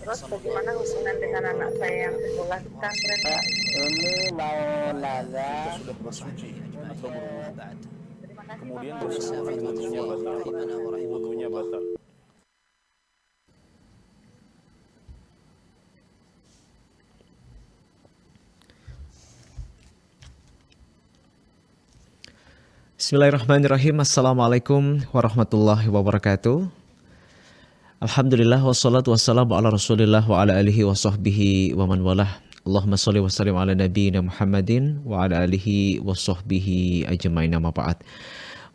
Terus bagaimana hubungan dengan anak saya yang sekolah di pesantren? Ini mau nanya, Kita sudah bersuci atau berwudu. Terima kasih Kemudian Bapak. bersamaan wudunya batal. Wudunya batal. Bismillahirrahmanirrahim. Assalamualaikum warahmatullahi wabarakatuh. Alhamdulillah wassalatu wassalamu ala rasulillah wa ala alihi wa sahbihi wa man walah. Allahumma salli wa sallim ala nabiyyina Muhammadin wa ala alihi wa sahbihi ajma'in, amma ba'd.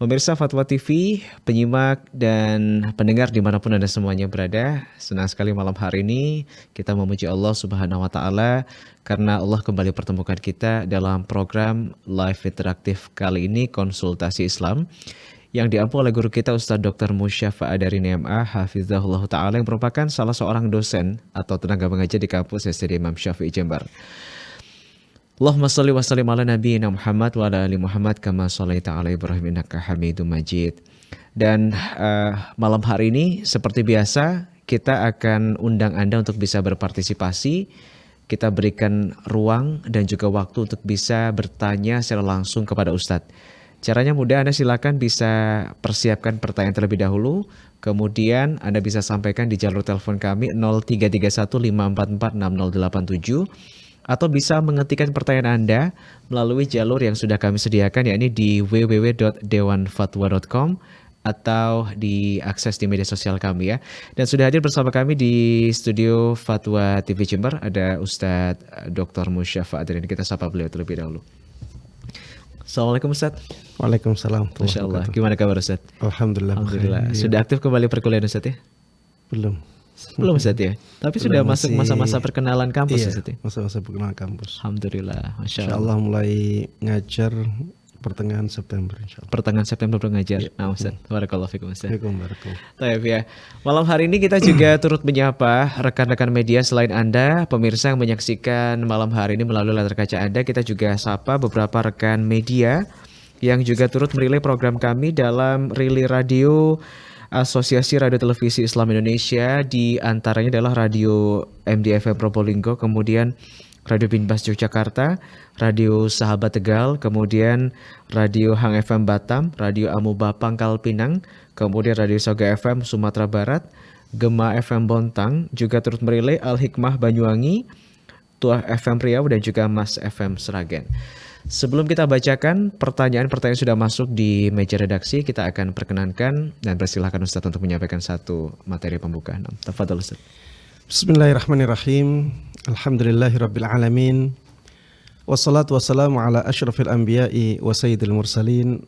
Pemirsa Fatwa TV, penyimak dan pendengar dimanapun Anda semuanya berada, senang sekali malam hari ini kita memuji Allah Subhanahu wa Ta'ala karena Allah kembali pertemukan kita dalam program live interaktif kali ini, Konsultasi Islam, yang diampu oleh guru kita Ustadz Dr. Musyafa Adarini MA Hafizahullah Ta'ala, yang merupakan salah seorang dosen atau tenaga pengajar di kampus SD Imam Syafi'i Jember. Allahumma salli wa sallim ala nabiyyina Muhammad wa ala ali Muhammad kama shallaita ala Ibrahim innaka Hamidum Majid. Dan malam hari ini seperti biasa kita akan undang Anda untuk bisa berpartisipasi. Kita berikan ruang dan juga waktu untuk bisa bertanya secara langsung kepada Ustadz. Caranya mudah, Anda silakan bisa persiapkan pertanyaan terlebih dahulu. Kemudian Anda bisa sampaikan di jalur telepon kami 0331544687, atau bisa mengetikkan pertanyaan Anda melalui jalur yang sudah kami sediakan, yakni di www.dewanfatwa.com atau diakses di media sosial kami ya. Dan sudah hadir bersama kami di studio Fatwa TV Jember ada Ustadz Dr. Musyafa Adarini. Kita sapa beliau terlebih dahulu. Assalamualaikum Ustadz. Waalaikumsalam. Masya Allah. Gimana kabar Ustadz? Alhamdulillah. Alhamdulillah. Sudah aktif kembali perkuliahan Ustadz ya? Belum Ustadz ya? Tapi Belum, sudah masuk masih- masa-masa perkenalan kampus Iya, Ustadz ya? masa-masa perkenalan kampus. Alhamdulillah. Masya Insya Allah. Allah mulai ngajar pertengahan September insya Allah. Pertengahan September mengajar. Nah Ustaz, barakallahu fikum Ustaz. Waalaikumsalam. Taib ya. Malam hari ini kita juga turut menyapa rekan-rekan media selain Anda, pemirsa yang menyaksikan malam hari ini melalui layar kaca Anda. Kita juga sapa beberapa rekan media yang juga turut merilai program kami dalam Relay Radio Asosiasi Radio Televisi Islam Indonesia, di antaranya adalah Radio MDFM Probolinggo, kemudian Radio Binbas Yogyakarta, Radio Sahabat Tegal, kemudian Radio Hang FM Batam, Radio Amuba Pangkal Pinang, kemudian Radio Soga FM Sumatera Barat, Gema FM Bontang, juga turut merilai Al Hikmah Banyuwangi, Tuah FM Riau, dan juga Mas FM Seragen. Sebelum kita bacakan pertanyaan-pertanyaan sudah masuk di meja redaksi, kita akan perkenankan dan persilahkan Ustadz untuk menyampaikan satu materi pembukaan. Tafadhol Ustadz. Bismillahirrahmanirrahim. Alhamdulillahirabbil alamin. Wassalatu wassalamu ala asyrafil anbiya'i wa sayyidil mursalin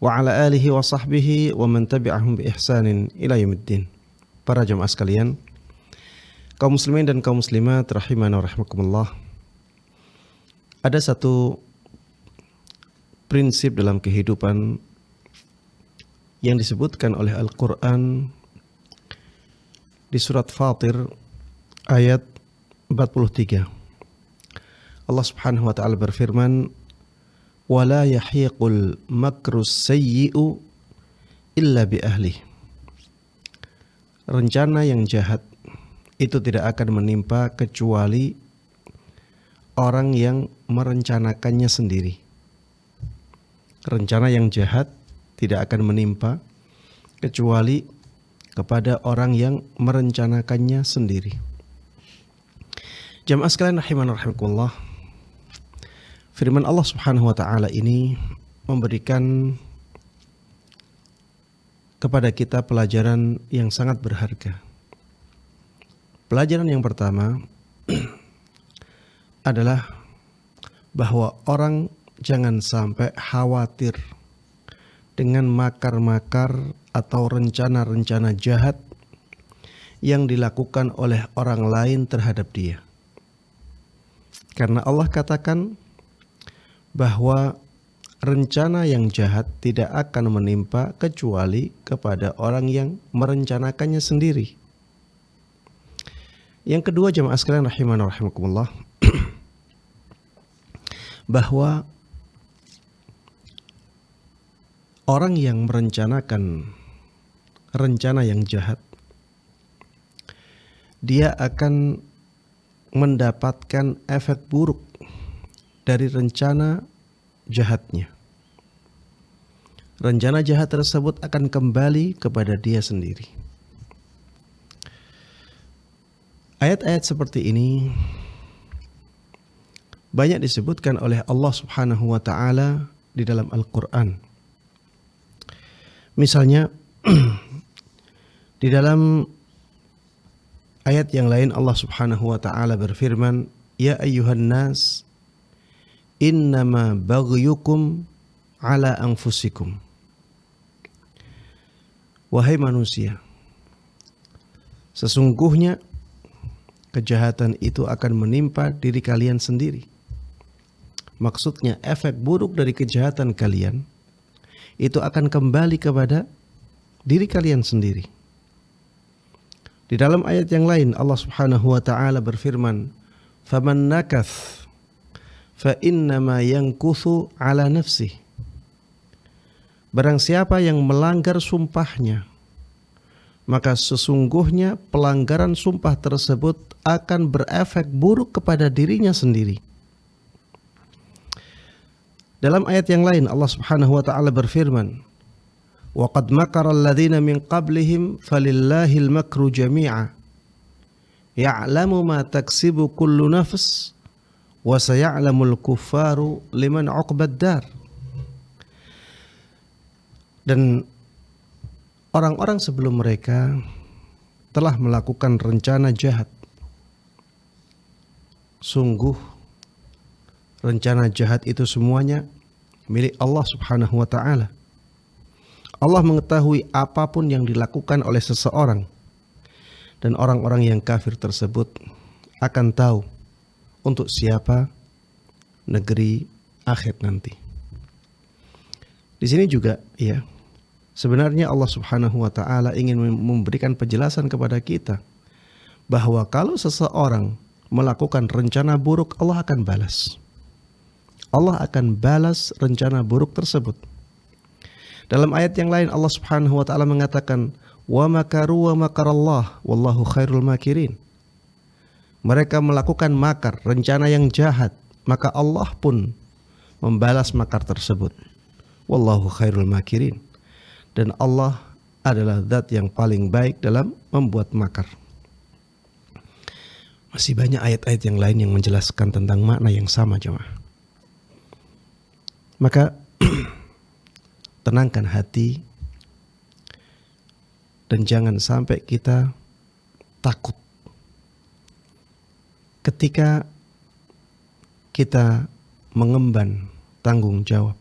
wa ala alihi wa sahbihi wa man tabi'ahum bi ihsanin ila yaumiddin. Para jamaah sekalian, kaum muslimin dan kaum muslimat rahimana wa rahimakumullah. Ada satu prinsip dalam kehidupan yang disebutkan oleh Al-Quran di surat Fatir ayat 43. Allah Subhanahu wa taala berfirman, "Wala yahiqul makrus sayyi'u illa bi ahli." Rencana yang jahat itu tidak akan menimpa kecuali orang yang merencanakannya sendiri. Rencana yang jahat tidak akan menimpa kecuali kepada orang yang merencanakannya sendiri. Jamaah sekalian rahimana rahimakumullah, firman Allah Subhanahu wa taala ini memberikan kepada kita pelajaran yang sangat berharga. Pelajaran yang pertama adalah bahwa orang jangan sampai khawatir dengan makar-makar atau rencana-rencana jahat yang dilakukan oleh orang lain terhadap dia. Karena Allah katakan bahwa rencana yang jahat tidak akan menimpa kecuali kepada orang yang merencanakannya sendiri. Yang kedua, jamaah sekalian rahimana rahimakumullah, bahwa orang yang merencanakan rencana yang jahat dia akan mendapatkan efek buruk dari rencana jahatnya. Rencana jahat tersebut akan kembali kepada dia sendiri. Ayat-ayat seperti ini banyak disebutkan oleh Allah Subhanahu wa taala di dalam Al-Qur'an. Misalnya di dalam ayat yang lain Allah Subhanahu wa taala berfirman, "Ya ayyuhan nas, innama baghyukum ala anfusikum." Wahai manusia, sesungguhnya kejahatan itu akan menimpa diri kalian sendiri. Maksudnya efek buruk dari kejahatan kalian itu akan kembali kepada diri kalian sendiri. Di dalam ayat yang lain Allah Subhanahu wa taala berfirman, "Faman nakath fa innama yankuthu ala nafsihi." Barang siapa yang melanggar sumpahnya, maka sesungguhnya pelanggaran sumpah tersebut akan berefek buruk kepada dirinya sendiri. Dalam ayat yang lain Allah Subhanahu wa taala berfirman, "Wa qad makara alladziina min qablihim falillahil makru jami'a. Ya'lamu ma taksibu kullu nafs wa saya'lamul kuffaru liman 'uqbad dar." Dan orang-orang sebelum mereka telah melakukan rencana jahat. Sungguh rencana jahat itu semuanya milik Allah Subhanahu wa taala. Allah mengetahui apapun yang dilakukan oleh seseorang, dan orang-orang yang kafir tersebut akan tahu untuk siapa negeri akhir nanti. Di sini juga ya, sebenarnya Allah Subhanahu wa taala ingin memberikan penjelasan kepada kita bahwa kalau seseorang melakukan rencana buruk, Allah akan balas. Allah akan balas rencana buruk tersebut. Dalam ayat yang lain Allah Subhanahu wa taala mengatakan, "Wa makaru wa makarallah wallahu khairul makirin." Mereka melakukan makar, rencana yang jahat, maka Allah pun membalas makar tersebut. Wallahu khairul makirin. Dan Allah adalah zat yang paling baik dalam membuat makar. Masih banyak ayat-ayat yang lain yang menjelaskan tentang makna yang sama, jemaah. Maka tenangkan hati dan jangan sampai kita takut ketika kita mengemban tanggung jawab,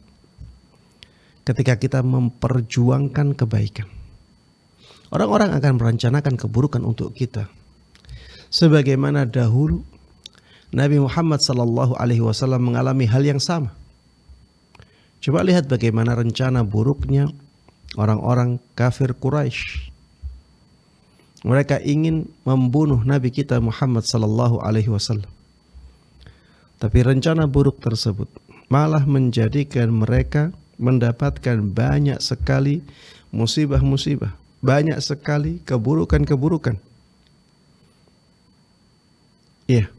ketika kita memperjuangkan kebaikan. Orang-orang akan merencanakan keburukan untuk kita, sebagaimana dahulu Nabi Muhammad SAW mengalami hal yang sama. Coba lihat bagaimana rencana buruknya orang-orang kafir Quraisy. Mereka ingin membunuh Nabi kita Muhammad SAW. Tapi rencana buruk tersebut malah menjadikan mereka mendapatkan banyak sekali musibah-musibah, banyak sekali keburukan-keburukan. Iya,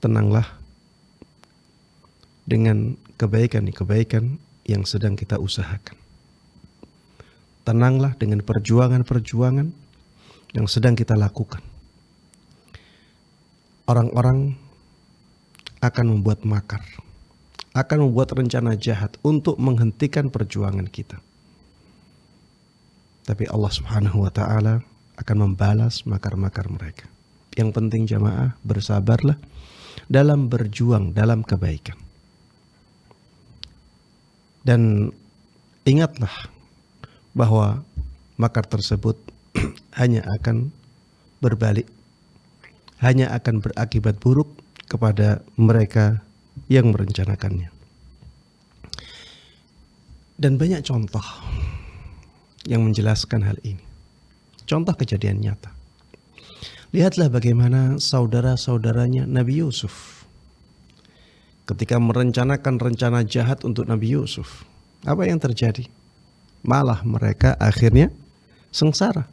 tenanglah dengan kebaikan-kebaikan yang sedang kita usahakan. Tenanglah dengan perjuangan-perjuangan yang sedang kita lakukan. Orang-orang akan membuat makar, akan membuat rencana jahat untuk menghentikan perjuangan kita. Tapi Allah Subhanahu wa taala akan membalas makar-makar mereka. Yang penting jamaah, bersabarlah dalam berjuang dalam kebaikan. Dan ingatlah bahwa makar tersebut hanya akan berbalik, hanya akan berakibat buruk kepada mereka yang merencanakannya. Dan banyak contoh yang menjelaskan hal ini. Contoh kejadian nyata. Lihatlah bagaimana saudara-saudaranya Nabi Yusuf ketika merencanakan rencana jahat untuk Nabi Yusuf. Apa yang terjadi? Malah mereka akhirnya sengsara.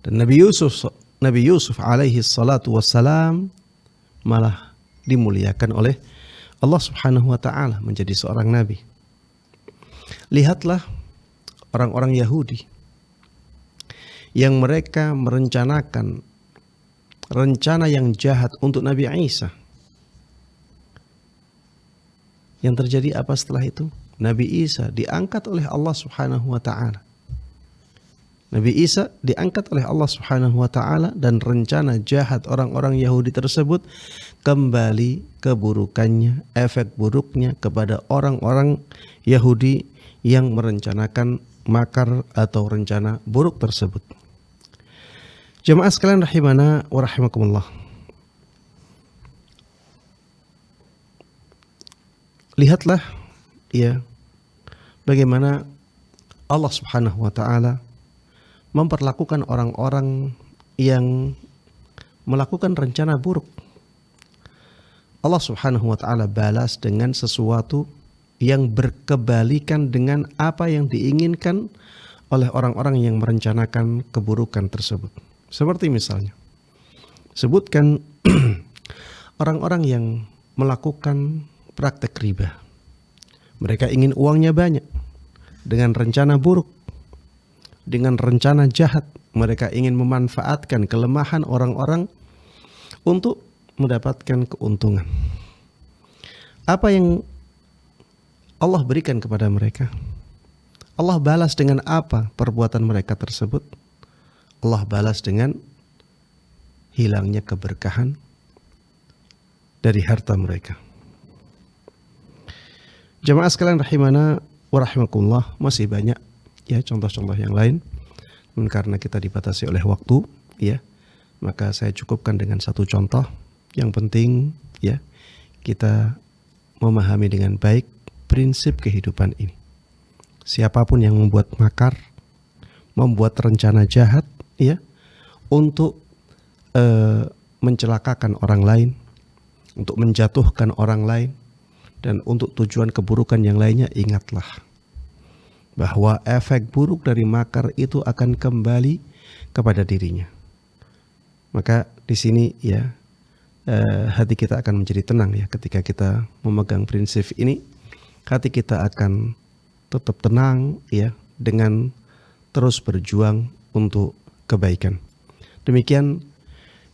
Dan Nabi Yusuf Nabi Yusuf alaihi salatu wassalam malah dimuliakan oleh Allah Subhanahu wa taala menjadi seorang nabi. Lihatlah orang-orang Yahudi yang mereka merencanakan rencana yang jahat untuk Nabi Isa. Yang terjadi apa setelah itu? Nabi Isa diangkat oleh Allah Subhanahu wa taala. Nabi Isa diangkat oleh Allah Subhanahu wa taala dan rencana jahat orang-orang Yahudi tersebut kembali keburukannya, efek buruknya kepada orang-orang Yahudi yang merencanakan makar atau rencana buruk tersebut. Jemaah sekalian rahimana wa rahimakumullah. Lihatlah ya bagaimana Allah Subhanahu wa taala memperlakukan orang-orang yang melakukan rencana buruk. Allah Subhanahu wa taala balas dengan sesuatu yang berkebalikan dengan apa yang diinginkan oleh orang-orang yang merencanakan keburukan tersebut. Seperti misalnya, sebutkan orang-orang yang melakukan praktek riba. Mereka ingin uangnya banyak dengan rencana buruk, dengan rencana jahat. Mereka ingin memanfaatkan kelemahan orang-orang untuk mendapatkan keuntungan. Apa yang Allah berikan kepada mereka? Allah balas dengan apa perbuatan mereka tersebut? Allah balas dengan hilangnya keberkahan dari harta mereka. Jemaah sekalian rahimana wa rahimakumullah, masih banyak ya contoh-contoh yang lain. Karena kita dibatasi oleh waktu, ya, maka saya cukupkan dengan satu contoh. Yang penting ya kita memahami dengan baik prinsip kehidupan ini. Siapapun yang membuat makar, membuat rencana jahat, ya, untuk mencelakakan orang lain, untuk menjatuhkan orang lain, dan untuk tujuan keburukan yang lainnya, ingatlah bahwa efek buruk dari makar itu akan kembali kepada dirinya. Maka di sini ya hati kita akan menjadi tenang ya ketika kita memegang prinsip ini. Hati kita akan tetap tenang ya dengan terus berjuang untuk kebaikan. Demikian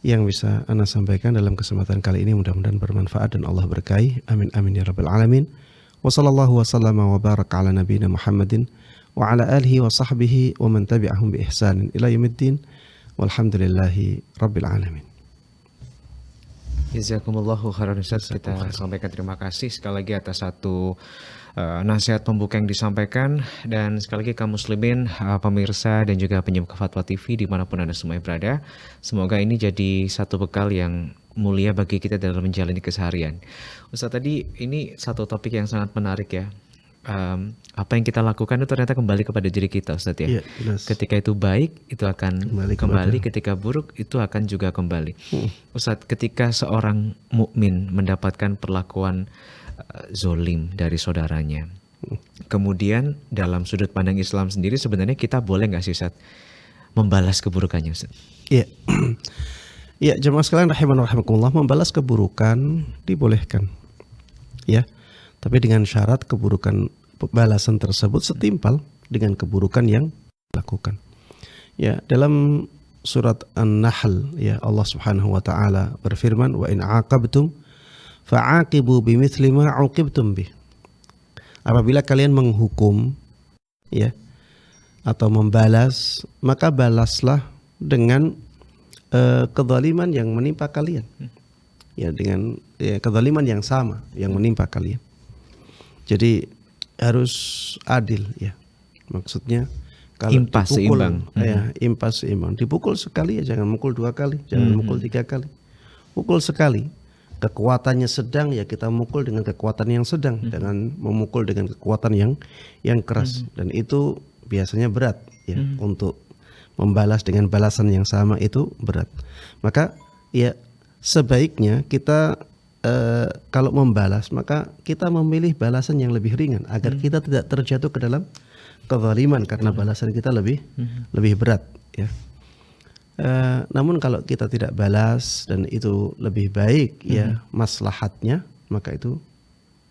yang bisa Ana sampaikan dalam kesempatan kali ini, mudah-mudahan bermanfaat dan Allah berkahi. Amin amin ya rabbal alamin. Wa sallallahu wa sallama wa baraka ala nabiyina Muhammadin wa ala alihi wa sahbihi wa man tabi'ahum bi ihsanin ila yaumiddin. Walhamdulillahi rabbil alamin. Jazakumullahu khairan Ustaz. Kita sampaikan terima kasih sekali lagi atas satu nasihat pembuka yang disampaikan. Dan sekali lagi kaum muslimin, pemirsa dan juga penyuka Fatwa TV dimanapun Anda semua berada, semoga ini jadi satu bekal yang mulia bagi kita dalam menjalani keseharian. Ustaz, tadi ini satu topik yang sangat menarik ya. Apa yang kita lakukan itu ternyata kembali kepada diri kita, Ustaz ya. Ketika itu baik, itu akan kembali. Ketika buruk, itu akan juga kembali. Ustaz, ketika seorang mukmin mendapatkan perlakuan zolim dari saudaranya, kemudian dalam sudut pandang Islam sendiri sebenarnya kita boleh nggak sih, Ustaz, membalas keburukannya, Ustaz? Iya. Ya, jemaah sekalian rahiman rahimakumullah, membalas keburukan dibolehkan. Ya. Tapi dengan syarat keburukan balasan tersebut setimpal dengan keburukan yang dilakukan. Ya, dalam surat An-Nahl ya Allah Subhanahu wa taala berfirman, "Wa in 'aqabtum fa'aqibu bimithli ma 'uqibtum bih." Apabila kalian menghukum ya atau membalas, maka balaslah dengan kezaliman yang menimpa kalian. Ya, dengan kezaliman yang sama yang menimpa kalian. Jadi harus adil ya. Maksudnya kalau impas dipukul, seimbang. Ya, impas seimbang. Dipukul sekali ya, jangan mukul 2 kali, jangan mukul 3 kali. Pukul sekali. Kekuatannya sedang ya kita mukul dengan kekuatan yang sedang, dengan memukul dengan kekuatan yang keras. Dan itu biasanya berat ya. Untuk membalas dengan balasan yang sama itu berat. Maka ya sebaiknya kita kalau membalas, maka kita memilih balasan yang lebih ringan agar kita tidak terjatuh ke dalam kezaliman karena balasan kita lebih berat ya. Namun kalau kita tidak balas dan itu lebih baik ya maslahatnya, maka itu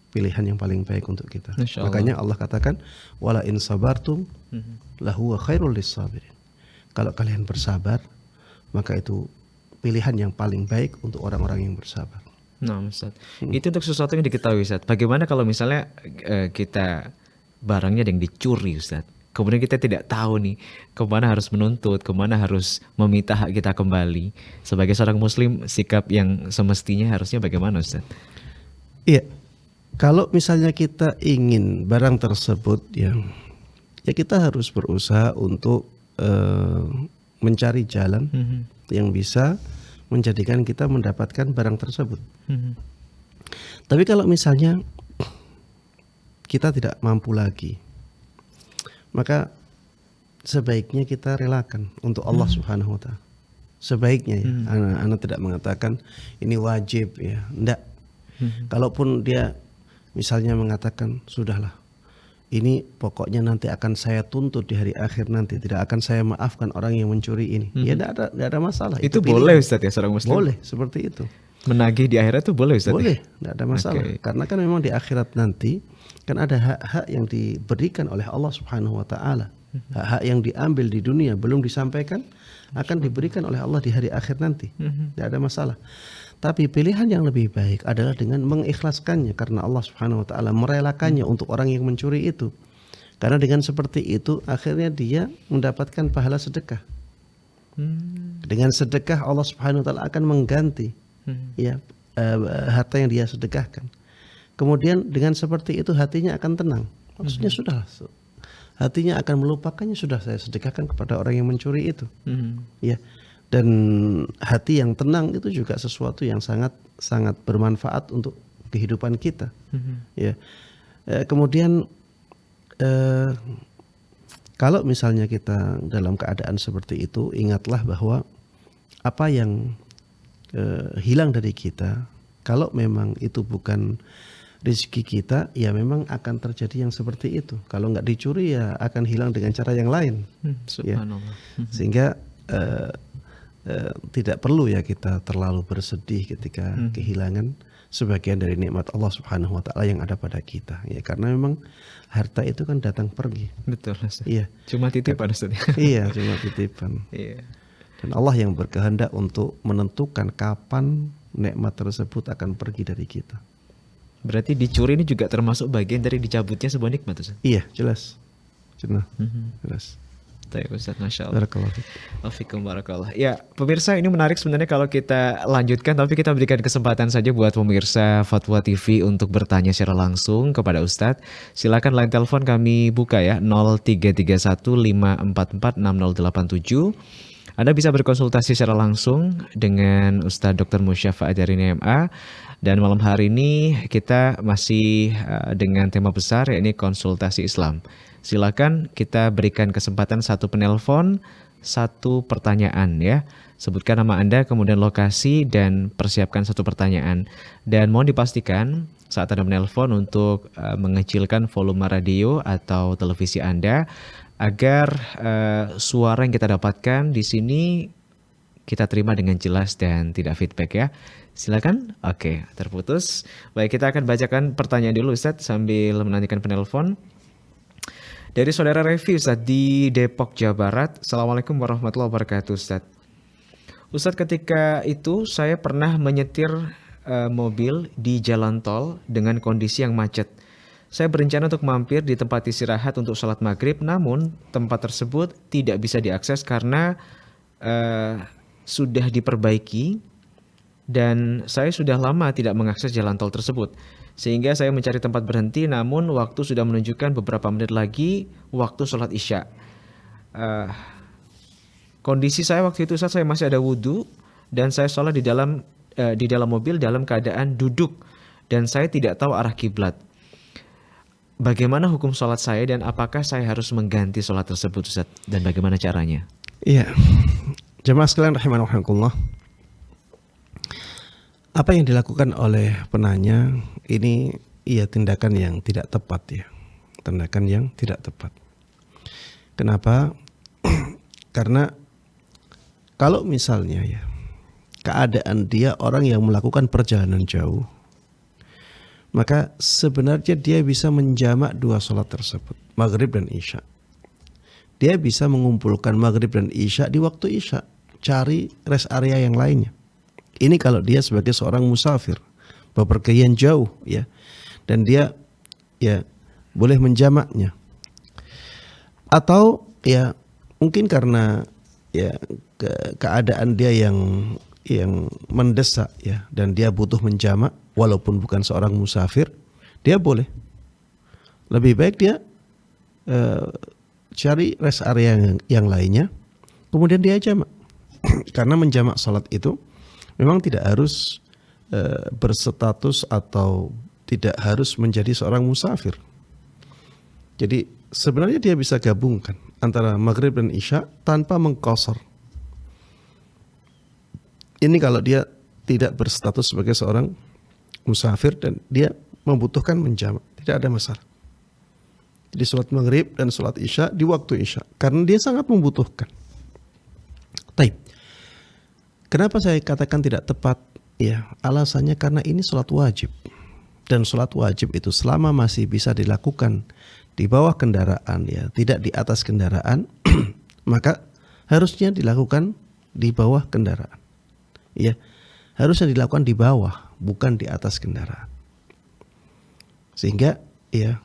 pilihan yang paling baik untuk kita. Masya Allah. Makanya Allah katakan wala in sabartum lahuwa khairul lissabirin. Kalau kalian bersabar, maka itu pilihan yang paling baik untuk orang-orang yang bersabar. Nah, Ustaz. Itu untuk sesuatu yang diketahui, Ustaz. Bagaimana kalau misalnya kita barangnya ada yang dicuri, Ustaz? Kemudian kita tidak tahu nih kemana harus menuntut, kemana harus meminta hak kita kembali. Sebagai seorang Muslim, sikap yang semestinya harusnya bagaimana, Ustaz? Iya, kalau misalnya kita ingin barang tersebut ya kita harus berusaha untuk mencari jalan yang bisa menjadikan kita mendapatkan barang tersebut. Tapi kalau misalnya kita tidak mampu lagi, maka sebaiknya kita relakan untuk Allah Subhanahu wa taala. Sebaiknya ya. Anak tidak mengatakan ini wajib ya. Enggak. Kalaupun dia misalnya mengatakan sudahlah, ini pokoknya nanti akan saya tuntut di hari akhir nanti, tidak akan saya maafkan orang yang mencuri ini. Ya tidak ada masalah. Itu boleh, Ustaz, ya, seorang Muslim? Boleh, seperti itu. Menagih di akhirat itu boleh, Ustaz? Boleh, tidak ada masalah. Karena kan memang di akhirat nanti kan ada hak-hak yang diberikan oleh Allah Subhanahu wa taala. Hak-hak yang diambil di dunia belum disampaikan akan diberikan oleh Allah di hari akhir nanti. Tidak ada masalah. Tapi pilihan yang lebih baik adalah dengan mengikhlaskannya karena Allah Subhanahu wa taala merelakannya untuk orang yang mencuri itu. Karena dengan seperti itu akhirnya dia mendapatkan pahala sedekah. Dengan sedekah Allah Subhanahu wa taala akan mengganti harta yang dia sedekahkan. Kemudian dengan seperti itu hatinya akan tenang. Maksudnya sudah, hatinya akan melupakannya, sudah saya sedekahkan kepada orang yang mencuri itu. Ya. Dan hati yang tenang itu juga sesuatu yang sangat bermanfaat untuk kehidupan kita. Ya. Kemudian kalau misalnya kita dalam keadaan seperti itu, ingatlah bahwa apa yang hilang dari kita, kalau memang itu bukan rezeki kita, ya memang akan terjadi yang seperti itu. Kalau nggak dicuri ya akan hilang dengan cara yang lain. Subhanallah. Sehingga tidak perlu ya kita terlalu bersedih ketika kehilangan sebagian dari nikmat Allah Subhanahu wa taala yang ada pada kita. Ya karena memang harta itu kan datang pergi. Betul, Ustaz. Iya. Cuma titipan, Ustaz. Iya, cuma titipan. Iya. Dan Allah yang berkehendak untuk menentukan kapan nikmat tersebut akan pergi dari kita. Berarti dicuri ini juga termasuk bagian dari dicabutnya sebuah nikmat, Ustaz? Iya, jelas. Jelas. Baik, Ustaz, Masya Allah. Barakallahu. Wafikum barakallah. Ya, pemirsa, ini menarik sebenarnya kalau kita lanjutkan, tapi kita berikan kesempatan saja buat pemirsa Fatwa TV untuk bertanya secara langsung kepada Ustadz. Silakan line telepon kami buka ya, 033154460087. Anda bisa berkonsultasi secara langsung dengan Ustadz Dr. Musyafa Ajarin MA. Dan malam hari ini kita masih dengan tema besar, yakni konsultasi Islam. Silakan kita berikan kesempatan satu penelpon, satu pertanyaan ya. Sebutkan nama Anda, kemudian lokasi, dan persiapkan satu pertanyaan. Dan mohon dipastikan saat Anda menelpon untuk mengecilkan volume radio atau televisi Anda agar suara yang kita dapatkan di sini kita terima dengan jelas dan tidak feedback ya. Silakan. Oke, terputus. Baik, kita akan bacakan pertanyaan dulu Ustadz sambil menantikan penelpon. Dari saudara Revi Ustadz di Depok, Jawa Barat. Assalamualaikum warahmatullahi wabarakatuh Ustadz. Ustadz, ketika itu saya pernah menyetir mobil di jalan tol dengan kondisi yang macet. Saya berencana untuk mampir di tempat istirahat untuk sholat maghrib, namun tempat tersebut tidak bisa diakses karena sudah diperbaiki dan saya sudah lama tidak mengakses jalan tol tersebut. Sehingga saya mencari tempat berhenti, namun waktu sudah menunjukkan beberapa menit lagi waktu sholat isya. Kondisi saya waktu itu saat saya masih ada wudhu dan saya sholat di dalam mobil dalam keadaan duduk dan saya tidak tahu arah kiblat. Bagaimana hukum sholat saya dan apakah saya harus mengganti sholat tersebut Ustaz? Dan bagaimana caranya? Iya, jemaah sekalian rahimakumullah. Apa yang dilakukan oleh penanya ini tindakan yang tidak tepat ya. Tindakan yang tidak tepat. Kenapa? Karena kalau misalnya ya keadaan dia orang yang melakukan perjalanan jauh, maka sebenarnya dia bisa menjamak dua sholat tersebut, maghrib dan isya. Dia bisa mengumpulkan maghrib dan isya di waktu isya, cari rest area yang lainnya. Ini kalau dia sebagai seorang musafir, bepergian jauh ya, dan dia ya boleh menjamaknya. Atau ya mungkin karena ya keadaan dia yang mendesak ya, dan dia butuh menjamak walaupun bukan seorang musafir, dia boleh. Lebih baik dia cari rest area yang lainnya, kemudian dia jamak. Karena menjamak salat itu memang tidak harus berstatus atau tidak harus menjadi seorang musafir. Jadi sebenarnya dia bisa gabungkan antara maghrib dan isya tanpa mengqasar. Ini kalau dia tidak berstatus sebagai seorang musafir dan dia membutuhkan menjamak, tidak ada masalah. Jadi sholat maghrib dan sholat isya di waktu isya, karena dia sangat membutuhkan. Taib. Kenapa saya katakan tidak tepat? Ya, alasannya karena ini sholat wajib. Dan sholat wajib itu selama masih bisa dilakukan di bawah kendaraan, ya, tidak di atas kendaraan, maka harusnya dilakukan di bawah kendaraan. Ya, harusnya dilakukan di bawah, bukan di atas kendaraan. Sehingga ya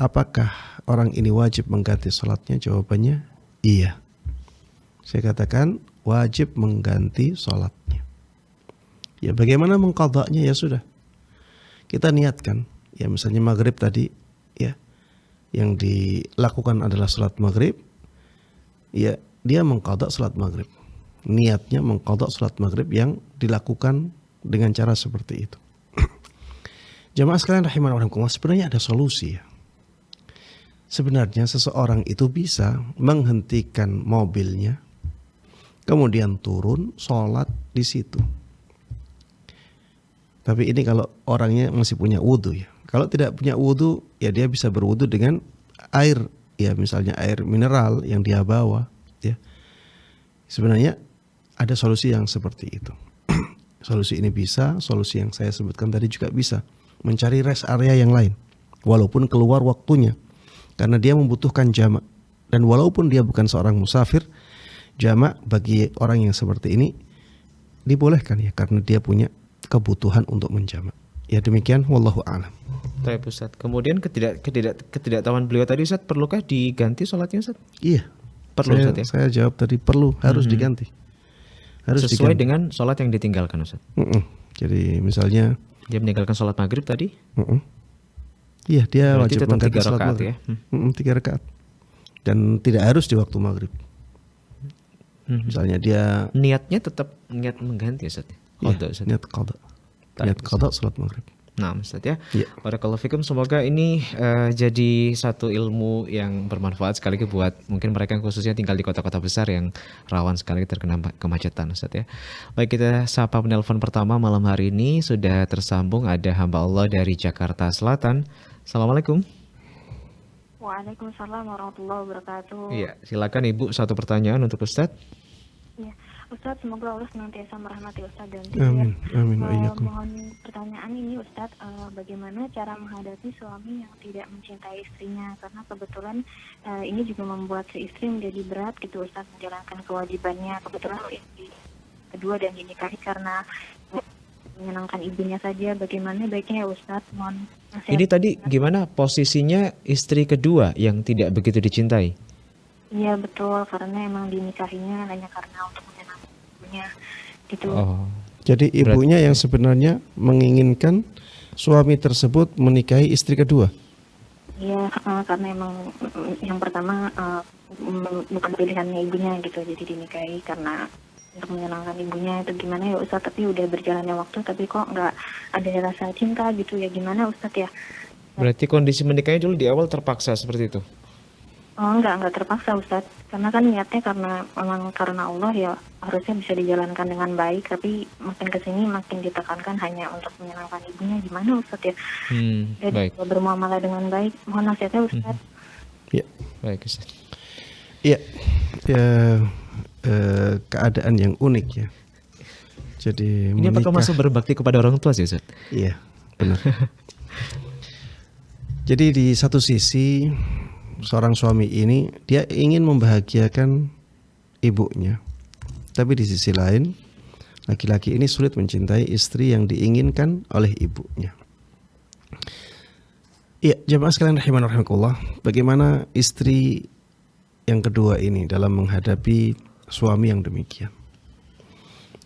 apakah orang ini wajib mengganti sholatnya? Jawabannya iya. Saya katakan wajib mengganti sholatnya. Ya, bagaimana mengqadanya? Ya sudah, kita niatkan. Ya, misalnya maghrib tadi, ya, yang dilakukan adalah sholat maghrib. Ya, dia mengqadha sholat maghrib. Niatnya mengqadha sholat maghrib yang dilakukan dengan cara seperti itu. Jamaah sekalian rahimanallah, sebenarnya ada solusi ya. Sebenarnya seseorang itu bisa menghentikan mobilnya, kemudian turun sholat di situ. Tapi ini kalau orangnya masih punya wudhu ya. Kalau tidak punya wudhu, ya dia bisa berwudhu dengan air, ya misalnya air mineral yang dia bawa. Ya, sebenarnya ada solusi yang seperti itu. Solusi ini bisa, solusi yang saya sebutkan tadi juga bisa. Mencari rest area yang lain, walaupun keluar waktunya. Karena dia membutuhkan jamak. Dan walaupun dia bukan seorang musafir, jamak bagi orang yang seperti ini dibolehkan ya, karena dia punya kebutuhan untuk menjamak. Ya demikian, wallahu a'lam. Baik Ustaz. Kemudian ketidaktahuan beliau tadi Ustaz, perlukah diganti sholatnya Ustaz? Iya. Perlu Ustaz ya? Saya jawab tadi perlu, harus diganti. Harus sesuai diganti. dengan sholat yang ditinggalkan Ustaz. Jadi misalnya dia meninggalkan sholat maghrib tadi. Iya, dia berarti wajib tetap mengganti 3 sholat rakaat maghrib. ya. 3 rakaat. Dan tidak harus di waktu maghrib. Misalnya dia niatnya tetap niat mengganti Ustaz. Qadha Ustaz. Niat qadha. Niat qadha sholat maghrib. Nah Ustaz ya. Iya. Barakallahu fikum, semoga ini jadi satu ilmu yang bermanfaat sekali buat mungkin mereka yang khususnya tinggal di kota-kota besar yang rawan sekali terkena kemacetan Ustaz ya. Baik, kita sapa penelpon pertama malam hari ini, sudah tersambung ada hamba Allah dari Jakarta Selatan. Assalamualaikum. Waalaikumsalam warahmatullahi wabarakatuh. Iya, silakan Ibu, satu pertanyaan untuk Ustaz. Ya, Ustadz, semoga Allah senantiasa merahmati Ustadz dan Amin. Amin. Wa'iyyakum. mohon pertanyaan ini Ustadz, bagaimana cara menghadapi suami yang tidak mencintai istrinya? Karena kebetulan ini juga membuat si istri menjadi berat gitu Ustadz menjalankan kewajibannya. Kebetulan istri kedua dan dinikahi karena menyenangkan ibunya saja. Bagaimana baiknya ya Ustadz? Mohon nasihat. Ini tadi gimana posisinya istri kedua yang tidak begitu dicintai? Iya betul, karena emang dinikahinya hanya karena untuk menyenangkan ibunya gitu. Oh. Jadi ibunya yang sebenarnya menginginkan suami tersebut menikahi istri kedua. Iya, karena emang yang pertama bukan pilihannya ibunya gitu, jadi dinikahi karena untuk menyenangkan ibunya. Itu gimana ya Ustadz? Tapi udah berjalannya waktu, tapi kok nggak ada rasa cinta gitu ya? Gimana Ustadz ya? Berarti kondisi menikahnya dulu di awal terpaksa seperti itu? Oh enggak terpaksa Ustadz. Karena kan niatnya memang karena Allah ya, harusnya bisa dijalankan dengan baik. Tapi makin kesini makin ditekankan hanya untuk menyenangkan ibunya. Gimana Ustadz ya? Jadi Baik. bermuamalah dengan baik. Mohon nasihatnya Ustadz. Ya. Baik Ustaz. Iya. Ya, keadaan yang unik ya. Jadi Ini apakah masuk berbakti kepada orang tua sih, Ustaz? Iya, benar. Jadi di satu sisi seorang suami ini dia ingin membahagiakan ibunya. Tapi di sisi lain laki-laki ini sulit mencintai istri yang diinginkan oleh ibunya. Iya, jemaah sekalian rahiman rahimakumullah, bagaimana istri yang kedua ini dalam menghadapi suami yang demikian?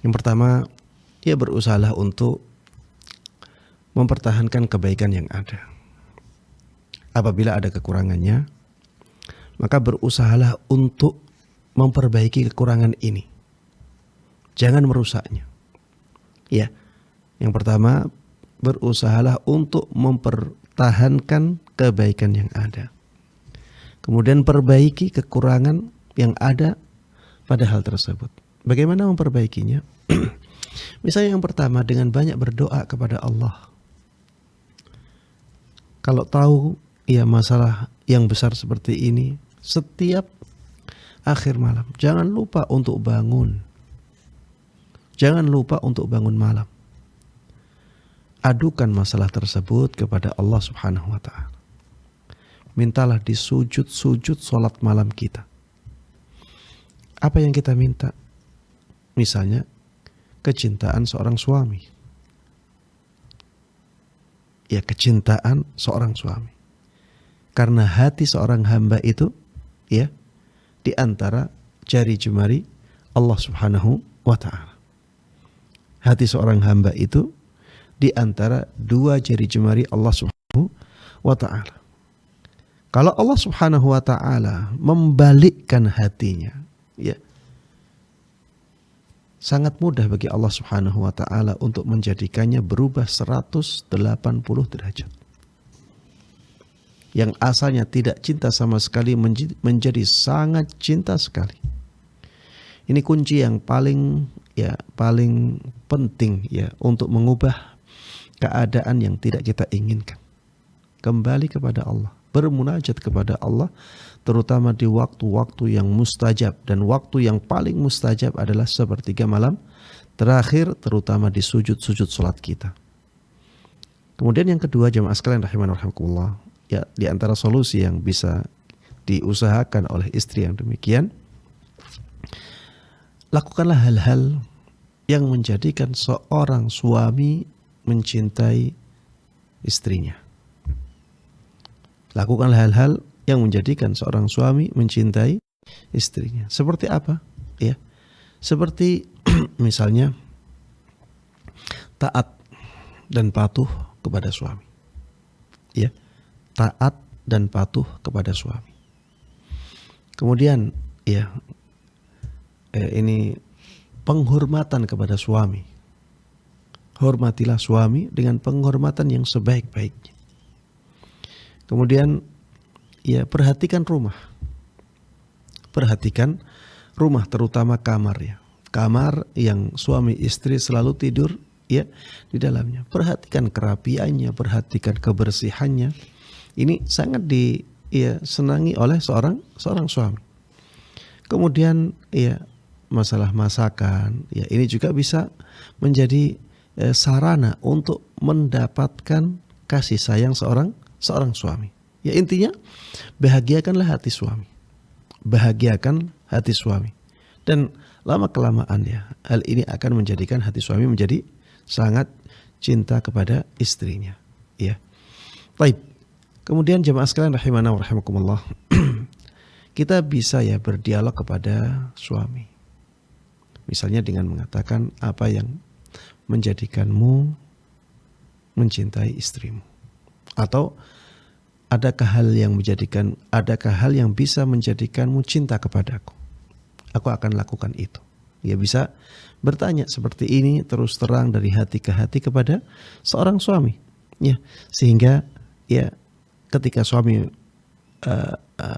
Yang pertama, dia berusaha untuk mempertahankan kebaikan yang ada. Apabila ada kekurangannya, maka berusahalah untuk memperbaiki kekurangan ini. Jangan merusaknya. Ya, yang pertama, berusahalah untuk mempertahankan kebaikan yang ada. Kemudian perbaiki kekurangan yang ada pada hal tersebut. Bagaimana memperbaikinya? Misalnya yang pertama, dengan banyak berdoa kepada Allah. Kalau tahu ya masalah yang besar seperti ini, setiap akhir malam jangan lupa untuk bangun. Jangan lupa untuk bangun malam. Adukan masalah tersebut kepada Allah Subhanahu wa taala. Mintalah di sujud-sujud salat malam kita. Apa yang kita minta? Misalnya kecintaan seorang suami. Ya, kecintaan seorang suami. Karena hati seorang hamba itu ya di antara jari jemari Allah Subhanahu wa taala. Hati seorang hamba itu di antara dua jari jemari Allah Subhanahu wa taala. Kalau Allah Subhanahu wa taala membalikkan hatinya, ya, sangat mudah bagi Allah Subhanahu wa taala untuk menjadikannya berubah 180 derajat. Yang asalnya tidak cinta sama sekali menjadi sangat cinta sekali. Ini kunci yang paling penting ya untuk mengubah keadaan yang tidak kita inginkan. Kembali kepada Allah, bermunajat kepada Allah, terutama di waktu-waktu yang mustajab, dan waktu yang paling mustajab adalah sepertiga malam terakhir, terutama di sujud-sujud salat kita. Kemudian yang kedua, jemaah sekalian rahiman rahimakumullah, ya, di antara solusi yang bisa diusahakan oleh istri yang demikian, lakukanlah hal-hal yang menjadikan seorang suami mencintai istrinya. Lakukanlah hal-hal yang menjadikan seorang suami mencintai istrinya. Seperti apa? Ya, seperti misalnya taat dan patuh kepada suami. Ya, taat dan patuh kepada suami. Kemudian ya, ini penghormatan kepada suami. Hormatilah suami dengan penghormatan yang sebaik-baiknya. Kemudian ya, perhatikan rumah. Perhatikan rumah, terutama kamar ya. Kamar yang suami istri selalu tidur ya di dalamnya. Perhatikan kerapiannya, perhatikan kebersihannya. Ini sangat disenangi oleh seorang suami. Kemudian ya, masalah masakan ya, ini juga bisa menjadi sarana untuk mendapatkan kasih sayang seorang suami. Ya, intinya bahagiakanlah hati suami. Bahagiakan hati suami. Dan lama kelamaan ya, hal ini akan menjadikan hati suami menjadi sangat cinta kepada istrinya. Ya. Baik. Kemudian jemaah sekalian rahimana wa rahimakumullah. Kita bisa ya berdialog kepada suami. Misalnya dengan mengatakan apa yang menjadikanmu mencintai istrimu. Atau adakah hal yang bisa menjadikanmu cinta kepadaku? Aku akan lakukan itu. Ya, bisa bertanya seperti ini terus terang dari hati ke hati kepada seorang suami. Ya, sehingga ya ketika suami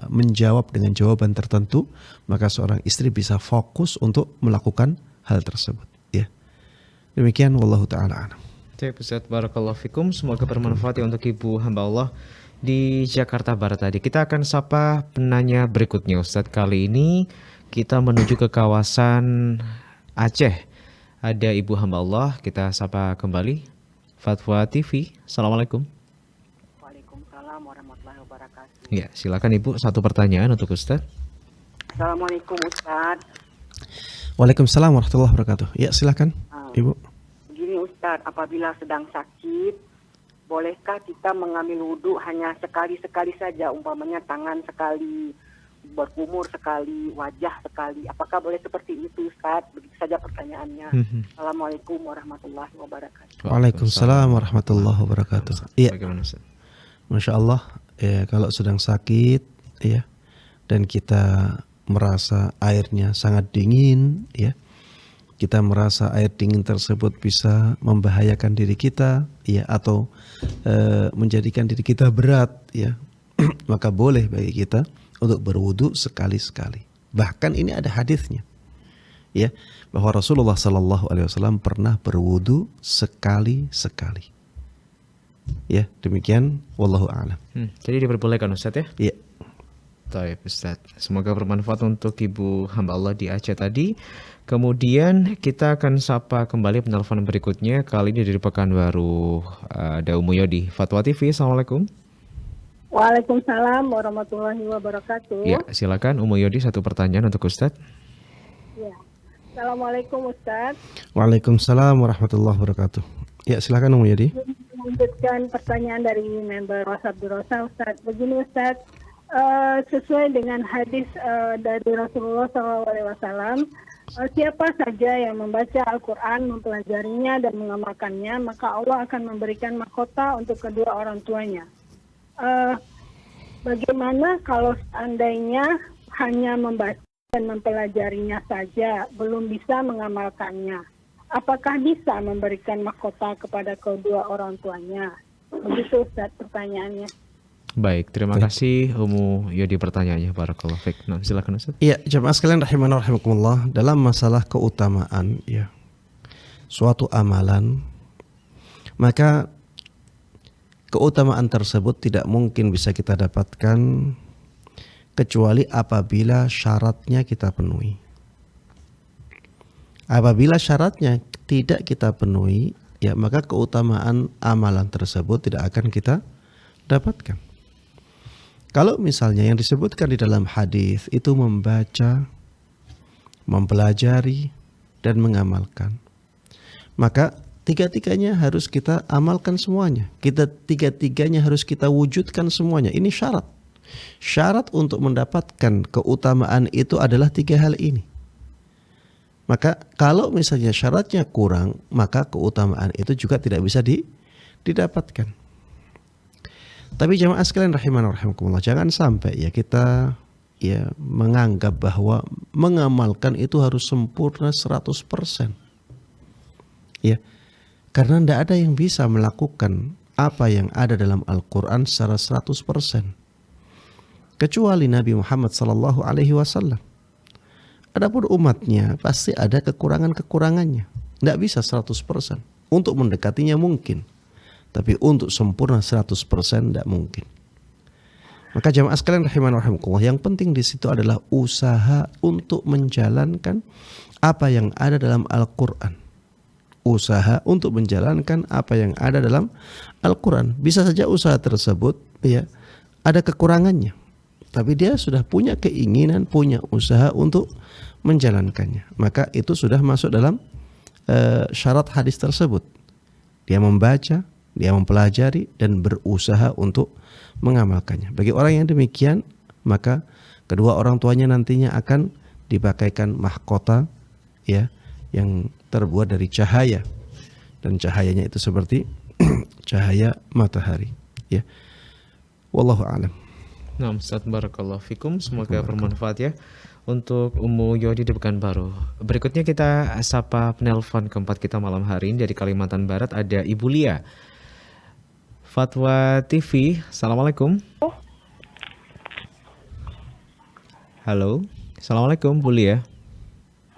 menjawab dengan jawaban tertentu, maka seorang istri bisa fokus untuk melakukan hal tersebut. Ya, demikian wallahu taala a'lam. Ustaz, barakallahu fikum. Semoga bermanfaat ya untuk ibu hamba Allah di Jakarta Barat tadi. Kita akan sapa penanya berikutnya, Ustaz. Kali ini kita menuju ke kawasan Aceh. Ada ibu hamba Allah, kita sapa kembali. Fatwa TV, Assalamualaikum. Waalaikumsalam warahmatullahi wabarakatuh. Ya, silakan Ibu, satu pertanyaan untuk Ustadz. Assalamualaikum Ustadz. Waalaikumsalam warahmatullahi wabarakatuh. Ya, silakan Ibu. Begini Ustadz, apabila sedang sakit, bolehkah kita mengambil wudhu hanya sekali-sekali saja, umpamanya tangan sekali, berkumur sekali, wajah sekali. Apakah boleh seperti itu Ustadz? Begitu saja pertanyaannya. Assalamualaikum warahmatullahi wabarakatuh. Waalaikumsalam warahmatullahi wabarakatuh. Iya. Bagaimana Ustadz? Masya Allah, ya kalau sedang sakit, ya, dan kita merasa airnya sangat dingin, ya, kita merasa air dingin tersebut bisa membahayakan diri kita, ya, atau menjadikan diri kita berat, ya, maka boleh bagi kita untuk berwudu sekali-sekali. Bahkan ini ada hadisnya, ya, bahwa Rasulullah Sallallahu Alaihi Wasallam pernah berwudu sekali-sekali. Ya, demikian. Wallahu a'lam. Jadi diperbolehkan Ustadz ya? Iya. Baik Ustaz, semoga bermanfaat untuk ibu hamba Allah di Aceh tadi. Kemudian kita akan sapa kembali penelpon berikutnya. Kali ini dari Pekanbaru, ada Umu Yodi, Fatwa TV. Assalamualaikum. Waalaikumsalam warahmatullahi wabarakatuh. Ya, silakan Umu Yodi, satu pertanyaan untuk Ustaz. Ya. Assalamualaikum Ustaz. Waalaikumsalam warahmatullahi wabarakatuh. Ya, silakan Umu Yodi. Melanjutkan pertanyaan dari member WhatsApp Durosa Ustaz. Begini Ustaz, sesuai dengan hadis dari Rasulullah SAW, siapa saja yang membaca Al-Quran, mempelajarinya dan mengamalkannya, maka Allah akan memberikan mahkota untuk kedua orang tuanya. Bagaimana kalau seandainya hanya membaca dan mempelajarinya saja, belum bisa mengamalkannya? Apakah bisa memberikan mahkota kepada kedua orang tuanya? Begitu Ustaz pertanyaannya. Baik, terima kasih Umu Yodi pertanyaannya. Barakallahu fiik. Nah, silakan Ustaz. Iya, jamaah sekalian rahimana rahimakumullah, dalam masalah keutamaan, ya, suatu amalan, maka keutamaan tersebut tidak mungkin bisa kita dapatkan kecuali apabila syaratnya kita penuhi. Apabila syaratnya tidak kita penuhi, ya, maka keutamaan amalan tersebut tidak akan kita dapatkan. Kalau misalnya yang disebutkan di dalam hadis itu membaca, mempelajari, dan mengamalkan, maka tiga-tiganya harus kita amalkan semuanya. Tiga-tiganya harus kita wujudkan semuanya. Ini syarat. Syarat untuk mendapatkan keutamaan itu adalah tiga hal ini. Maka kalau misalnya syaratnya kurang, maka keutamaan itu juga tidak bisa didapatkan. Tapi jamaah sekalian rahimana rahimakumullah, jangan sampai ya kita ya menganggap bahwa mengamalkan itu harus sempurna 100%. Ya. Karena tidak ada yang bisa melakukan apa yang ada dalam Al-Quran secara 100%. Kecuali Nabi Muhammad sallallahu alaihi wasallam. Adapun umatnya pasti ada kekurangan-kekurangannya. Tidak bisa 100%. Untuk mendekatinya mungkin. Tapi untuk sempurna 100% tidak mungkin. Maka jamaah sekalian rahimana rahimakumullah, yang penting di situ adalah usaha untuk menjalankan apa yang ada dalam Al-Quran. Usaha untuk menjalankan apa yang ada dalam Al-Quran. Bisa saja usaha tersebut ya ada kekurangannya, tapi dia sudah punya keinginan, punya usaha untuk menjalankannya. Maka itu sudah masuk dalam syarat hadis tersebut. Dia membaca, dia mempelajari dan berusaha untuk mengamalkannya. Bagi orang yang demikian, maka kedua orang tuanya nantinya akan dipakaikan mahkota ya yang terbuat dari cahaya, dan cahayanya itu seperti cahaya matahari ya. Wallahu a'lam. Nah, Ustaz, barakallahu fikum, semoga bermanfaat ya untuk Umu Yodi di Pekanbaru. Berikutnya kita sapa penelpon keempat kita malam hari ini dari Kalimantan Barat, ada Ibu Lia. Fatwa TV, Assalamualaikum. Halo, Assalamualaikum Bu Lia.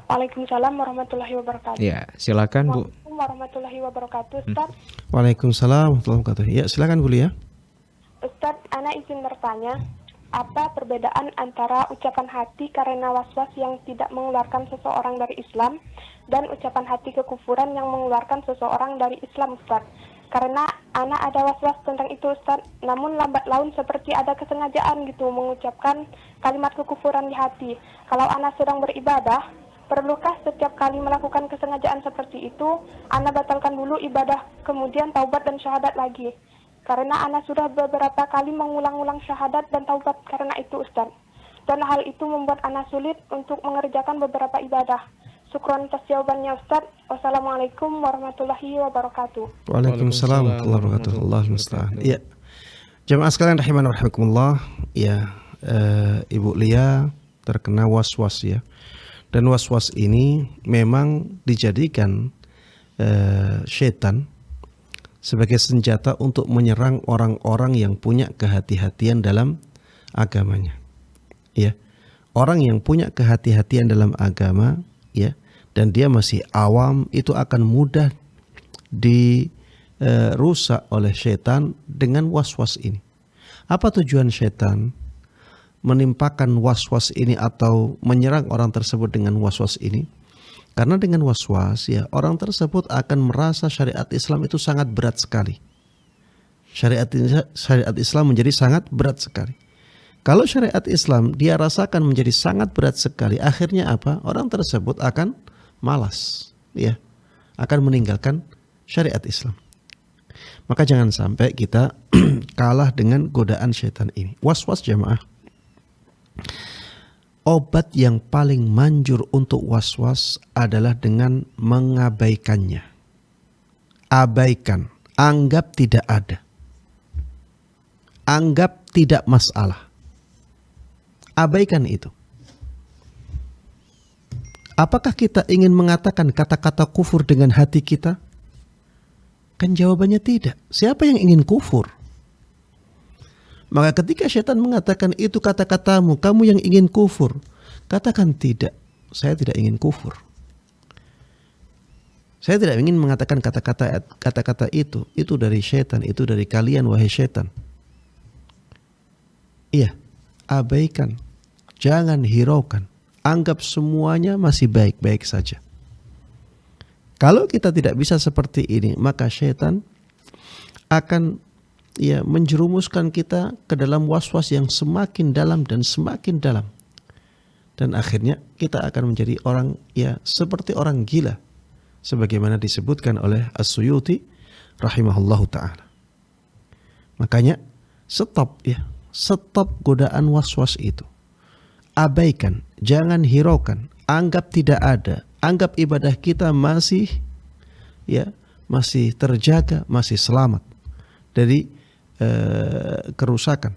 Waalaikumsalam warahmatullahi wabarakatuh. Ya, silakan Bu. Waalaikumsalam warahmatullahi wabarakatuh, Ustaz. Waalaikumsalam warahmatullahi wabarakatuh. Ya, silakan Bu Lia. Ustaz, ana izin bertanya, apa perbedaan antara ucapan hati karena was-was yang tidak mengeluarkan seseorang dari Islam dan ucapan hati kekufuran yang mengeluarkan seseorang dari Islam, Ustaz? Karena anak ada was-was tentang itu, Ustaz, namun lambat laun seperti ada kesengajaan gitu mengucapkan kalimat kekufuran di hati. Kalau anak sedang beribadah, perlukah setiap kali melakukan kesengajaan seperti itu, anak batalkan dulu ibadah, kemudian taubat dan syahadat lagi? Karena anak sudah beberapa kali mengulang-ulang syahadat dan taubat karena itu, Ustaz. Dan hal itu membuat anak sulit untuk mengerjakan beberapa ibadah. Syukron atas jawabannya, Ustaz. Wassalamualaikum warahmatullahi wabarakatuh. Waalaikumsalam warahmatullahi wabarakatuh. Allahul musta'an. Iya. Jamaah sekalian rahimana wa rahimakumullah. Ya, Ibu Lia terkena was-was ya. Dan was-was ini memang dijadikan syaitan sebagai senjata untuk menyerang orang-orang yang punya kehati-hatian dalam agamanya. Ya. Orang yang punya kehati-hatian dalam agama, ya, dan dia masih awam, itu akan mudah dirusak oleh syaitan dengan was-was ini. Apa tujuan syaitan menimpakan was-was ini atau menyerang orang tersebut dengan was-was ini? Karena dengan was-was ya orang tersebut akan merasa syariat Islam itu sangat berat sekali. Syariat Islam menjadi sangat berat sekali. Kalau syariat Islam dia rasakan menjadi sangat berat sekali, akhirnya apa? Orang tersebut akan malas, ya, akan meninggalkan syariat Islam. Maka jangan sampai kita kalah dengan godaan syaitan ini. Was-was jamaah. Obat yang paling manjur untuk was-was adalah dengan mengabaikannya. Abaikan, anggap tidak ada. Anggap tidak masalah. Abaikan itu. Apakah kita ingin mengatakan kata-kata kufur dengan hati kita? Kan jawabannya tidak. Siapa yang ingin kufur? Maka ketika syaitan mengatakan itu kata-katamu, kamu yang ingin kufur, katakan tidak, saya tidak ingin kufur. Saya tidak ingin mengatakan kata-kata itu dari syaitan, itu dari kalian wahai syaitan. Iya, abaikan, jangan hiraukan, anggap semuanya masih baik-baik saja. Kalau kita tidak bisa seperti ini, maka syaitan akan menjerumuskan kita ke dalam was-was yang semakin dalam dan semakin dalam. Dan akhirnya kita akan menjadi orang seperti orang gila. Sebagaimana disebutkan oleh As-Suyuti rahimahullahu ta'ala. Makanya stop godaan was-was itu. Abaikan, jangan hiraukan, anggap tidak ada. Anggap ibadah kita masih terjaga, masih selamat dari kerusakan.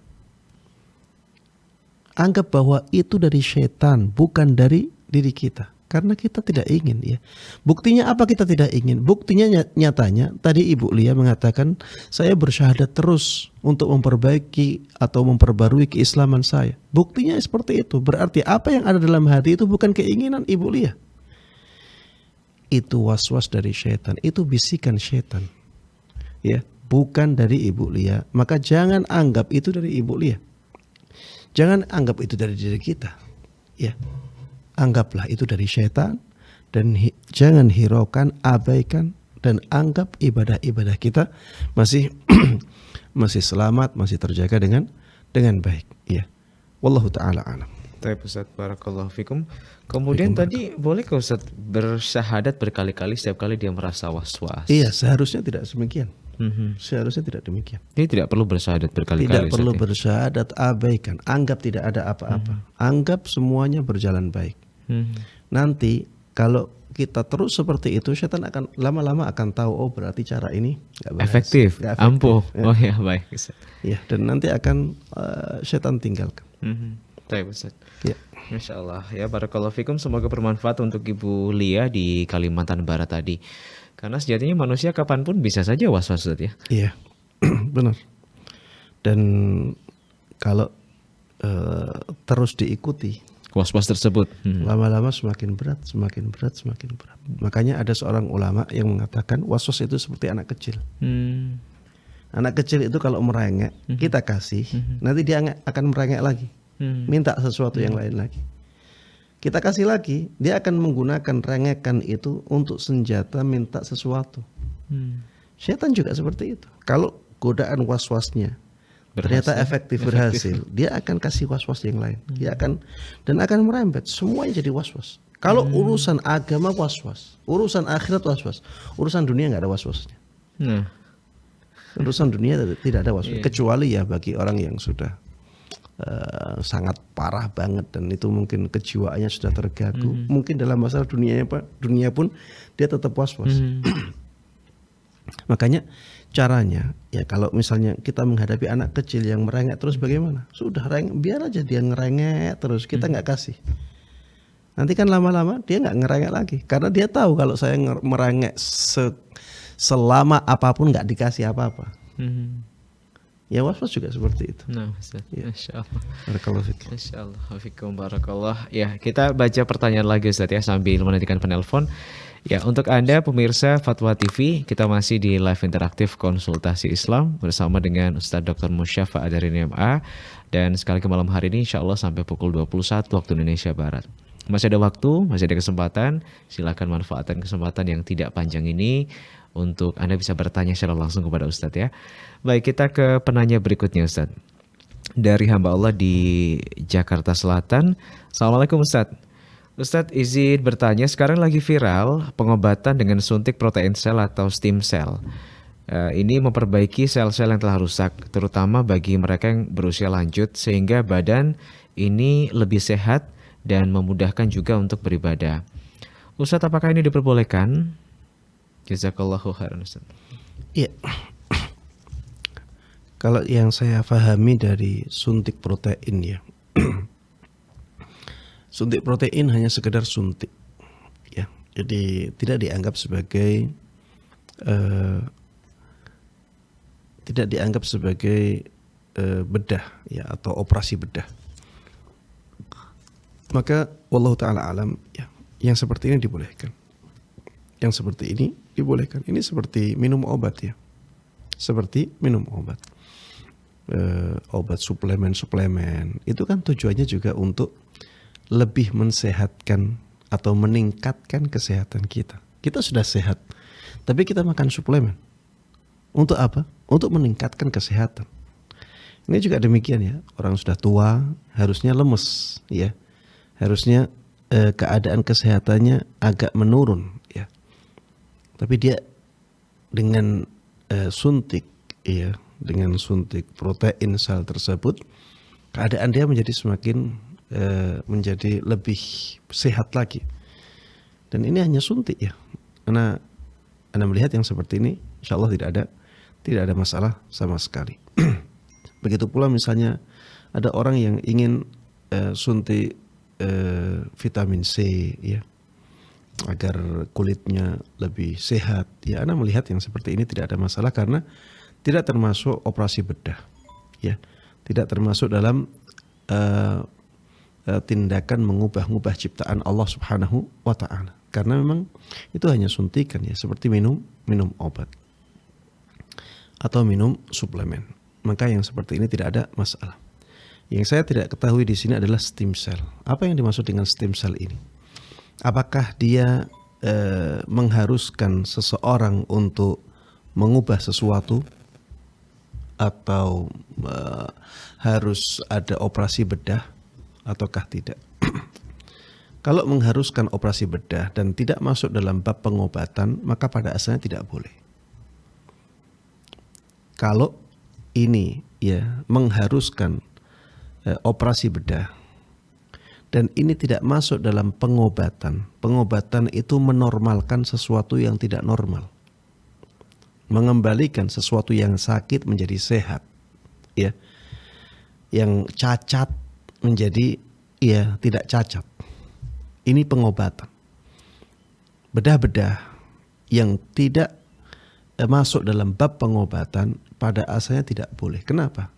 Anggap bahwa itu dari syaitan, bukan dari diri kita. Karena kita tidak ingin ya. Buktinya apa kita tidak ingin? Buktinya nyatanya tadi Ibu Lia mengatakan saya bersyahadat terus untuk memperbaiki atau memperbarui keislaman saya. Buktinya seperti itu. Berarti apa yang ada dalam hati itu bukan keinginan Ibu Lia. Itu was-was dari syaitan, itu bisikan syaitan. Ya, bukan dari Ibu Lia. Maka jangan anggap itu dari Ibu Lia. Jangan anggap itu dari diri kita. Ya. Anggaplah itu dari syaitan dan jangan hiraukan, abaikan dan anggap ibadah-ibadah kita masih masih selamat, masih terjaga dengan baik. Ya. Wallahu taala alam. Baik Ustaz, barakallahu fikum. Kemudian tadi boleh ke Ustaz bersyahadat berkali-kali setiap kali dia merasa was-was? Iya, seharusnya tidak demikian. Seharusnya tidak demikian. Dia tidak perlu bersyahadat berkali-kali. Tidak perlu bersyahadat, abaikan. Anggap tidak ada apa-apa. Anggap semuanya berjalan baik. Nanti kalau kita terus seperti itu, syaitan akan lama-lama akan tahu, oh berarti cara ini gak efektif, ampuh. Ya. Oh ya baik. Ya, dan nanti akan syaitan tinggalkan. Baik Ustaz. Ya. Masya Allah ya, barakallahu fikum. Semoga bermanfaat untuk Ibu Lia di Kalimantan Barat tadi. Karena sejatinya manusia kapanpun bisa saja was-was Ustaz ya. Iya, benar. Dan kalau terus diikuti was-was tersebut, lama-lama semakin berat. Makanya ada seorang ulama yang mengatakan was-was itu seperti anak kecil. Anak kecil itu kalau merengek, kita kasih, nanti dia akan merengek lagi, minta sesuatu yang lain lagi. Kita kasih lagi, dia akan menggunakan rengekan itu untuk senjata minta sesuatu. Setan juga seperti itu. Kalau godaan was-wasnya ternyata efektif berhasil, dia akan kasih was-was yang lain. Dia akan merembet, semuanya jadi was-was. Kalau urusan agama was-was, urusan akhirat was-was, urusan dunia nggak ada was-wasnya. Urusan dunia tidak ada was-was, kecuali ya bagi orang yang sudah sangat parah banget dan itu mungkin kejiwaannya sudah terganggu. Mungkin dalam masalah dunia pun dia tetap was-was. Makanya caranya ya kalau misalnya kita menghadapi anak kecil yang merengek terus bagaimana? Sudah biar aja dia ngerengek terus, kita nggak kasih. Nanti kan lama-lama dia nggak ngerengek lagi karena dia tahu kalau saya merengek selama apapun nggak dikasih apa-apa. Ya was-was juga seperti itu. Nah, Ustaz. Ya. Masya Allah. Barakallahu fikum. Masya Allah. Fikum barakallah. Ya, kita baca pertanyaan lagi Ustaz ya sambil menantikan penelpon. Ya, untuk Anda pemirsa Fatwa TV, kita masih di live interaktif konsultasi Islam bersama dengan Ustaz Dr. Musyafa Adarini MA. Dan sekali ke malam hari ini insya Allah sampai pukul 21 waktu Indonesia Barat. Masih ada waktu, masih ada kesempatan. Silakan manfaatkan kesempatan yang tidak panjang ini untuk Anda bisa bertanya secara langsung kepada Ustadz ya. Baik, kita ke penanya berikutnya Ustadz. Dari hamba Allah di Jakarta Selatan. Assalamualaikum Ustadz. Ustadz izin bertanya, sekarang lagi viral pengobatan dengan suntik protein sel atau stem cell. Ini memperbaiki sel-sel yang telah rusak, terutama bagi mereka yang berusia lanjut sehingga badan ini lebih sehat dan memudahkan juga untuk beribadah. Ustadz, apakah ini diperbolehkan? Jazakallahu khairan Ustadz. Iya. Kalau yang saya pahami dari suntik protein ya. Suntik protein hanya sekedar suntik. Ya. Jadi tidak dianggap sebagai bedah ya atau operasi bedah. Maka wallahu taala alam ya, yang seperti ini dibolehkan. Yang seperti ini dibolehkan. Ini seperti minum obat ya. Seperti minum obat. Obat suplemen itu kan tujuannya juga untuk lebih mensehatkan atau meningkatkan kesehatan kita. Kita sudah sehat, tapi kita makan suplemen. Untuk apa? Untuk meningkatkan kesehatan. Ini juga demikian ya. Orang sudah tua harusnya lemes ya. Harusnya keadaan kesehatannya agak menurun ya. Tapi dia dengan suntik ya, dengan suntik protein sel tersebut, keadaan dia menjadi semakin menjadi lebih sehat lagi. Dan ini hanya suntik ya. Karena Anda melihat yang seperti ini, insya Allah tidak ada masalah sama sekali. Begitu pula misalnya ada orang yang ingin suntik vitamin C ya, agar kulitnya lebih sehat. Ya, Anda melihat yang seperti ini tidak ada masalah karena tidak termasuk operasi bedah. Ya, tidak termasuk dalam tindakan mengubah-ubah ciptaan Allah Subhanahu wa taala. Karena memang itu hanya suntikan ya, seperti minum obat atau minum suplemen. Maka yang seperti ini tidak ada masalah. Yang saya tidak ketahui di sini adalah stem cell. Apa yang dimaksud dengan stem cell ini? Apakah dia mengharuskan seseorang untuk mengubah sesuatu atau harus ada operasi bedah ataukah tidak? Kalau mengharuskan operasi bedah dan tidak masuk dalam bab pengobatan, maka pada asalnya tidak boleh. Kalau ini ya mengharuskan operasi bedah dan ini tidak masuk dalam pengobatan. Pengobatan itu menormalkan sesuatu yang tidak normal. Mengembalikan sesuatu yang sakit menjadi sehat. Ya. Yang cacat menjadi ya tidak cacat. Ini pengobatan. Bedah-bedah yang tidak masuk dalam bab pengobatan pada asalnya tidak boleh. Kenapa?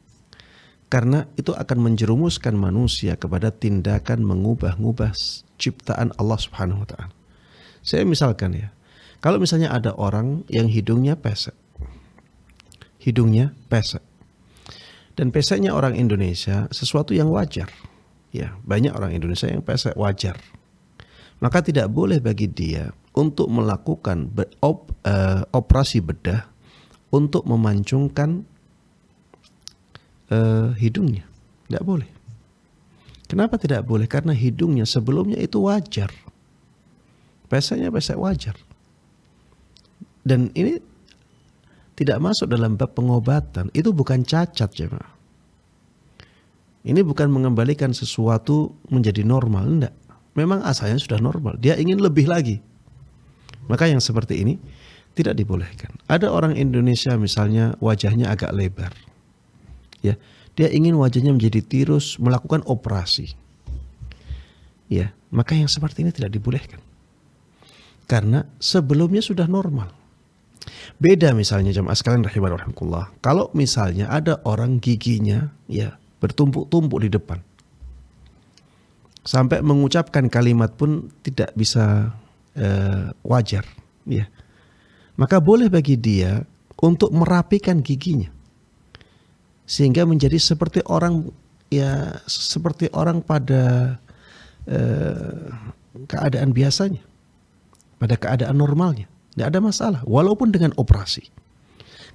Karena itu akan menjerumuskan manusia kepada tindakan mengubah-ubah ciptaan Allah Subhanahu wa taala. Saya misalkan ya, kalau misalnya ada orang yang hidungnya pesek. hidungnya pesek. Dan peseknya orang Indonesia sesuatu yang wajar. Ya, banyak orang Indonesia yang pesek wajar. Maka tidak boleh bagi dia untuk melakukan operasi bedah untuk memancungkan hidungnya. Tidak boleh. Kenapa tidak boleh? Karena hidungnya sebelumnya itu wajar. Peseknya pesek wajar. Dan ini tidak masuk dalam bab pengobatan. Itu bukan cacat, jemaah. Ini bukan mengembalikan sesuatu menjadi normal, enggak. Memang asalnya sudah normal. Dia ingin lebih lagi. Maka yang seperti ini tidak dibolehkan. Ada orang Indonesia misalnya wajahnya agak lebar. Ya, dia ingin wajahnya menjadi tirus, melakukan operasi. Ya, maka yang seperti ini tidak dibolehkan. Karena sebelumnya sudah normal. Beda misalnya jamaah sekalian rahimakumullah. Kalau misalnya ada orang giginya ya bertumpuk-tumpuk di depan. Sampai mengucapkan kalimat pun tidak bisa wajar, ya. Maka boleh bagi dia untuk merapikan giginya. Sehingga menjadi seperti orang ya seperti orang pada keadaan biasanya. Pada keadaan normalnya. Tidak ada masalah, walaupun dengan operasi.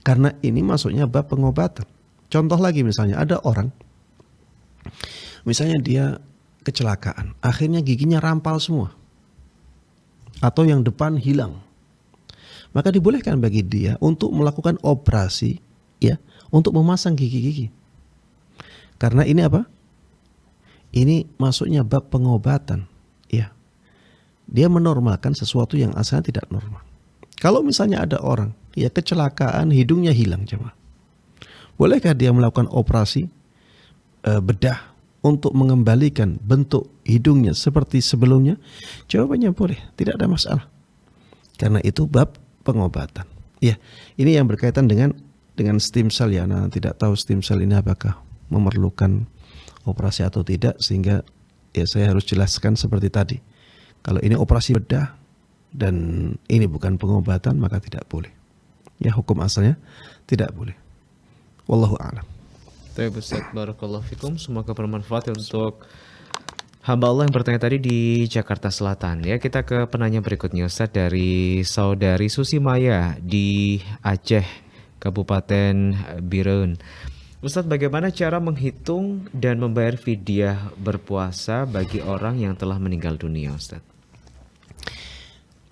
Karena ini masuknya bab pengobatan. Contoh lagi misalnya ada orang, misalnya dia kecelakaan, akhirnya giginya rampal semua. Atau yang depan hilang. Maka dibolehkan bagi dia untuk melakukan operasi ya, untuk memasang gigi-gigi. Karena ini apa? Ini masuknya bab pengobatan, ya. Dia menormalkan sesuatu yang asalnya tidak normal. Kalau misalnya ada orang ya kecelakaan hidungnya hilang jemaah. Bolehkah dia melakukan operasi bedah untuk mengembalikan bentuk hidungnya seperti sebelumnya? Jawabannya boleh, tidak ada masalah. Karena itu bab pengobatan. Ya, ini yang berkaitan dengan stem cell ya. Nah, tidak tahu stem cell ini apakah memerlukan operasi atau tidak, sehingga ya saya harus jelaskan seperti tadi. Kalau ini operasi bedah dan ini bukan pengobatan, maka tidak boleh. Ya, hukum asalnya tidak boleh. Wallahu a'lam. Baik Ustaz, barakallahu fikum. Semoga bermanfaat untuk hamba Allah yang bertanya tadi di Jakarta Selatan. Ya, kita ke penanya berikutnya Ustaz, dari saudari Susi Maya di Aceh, Kabupaten Bireun. Ustaz, bagaimana cara menghitung dan membayar fidyah berpuasa bagi orang yang telah meninggal dunia, Ustaz?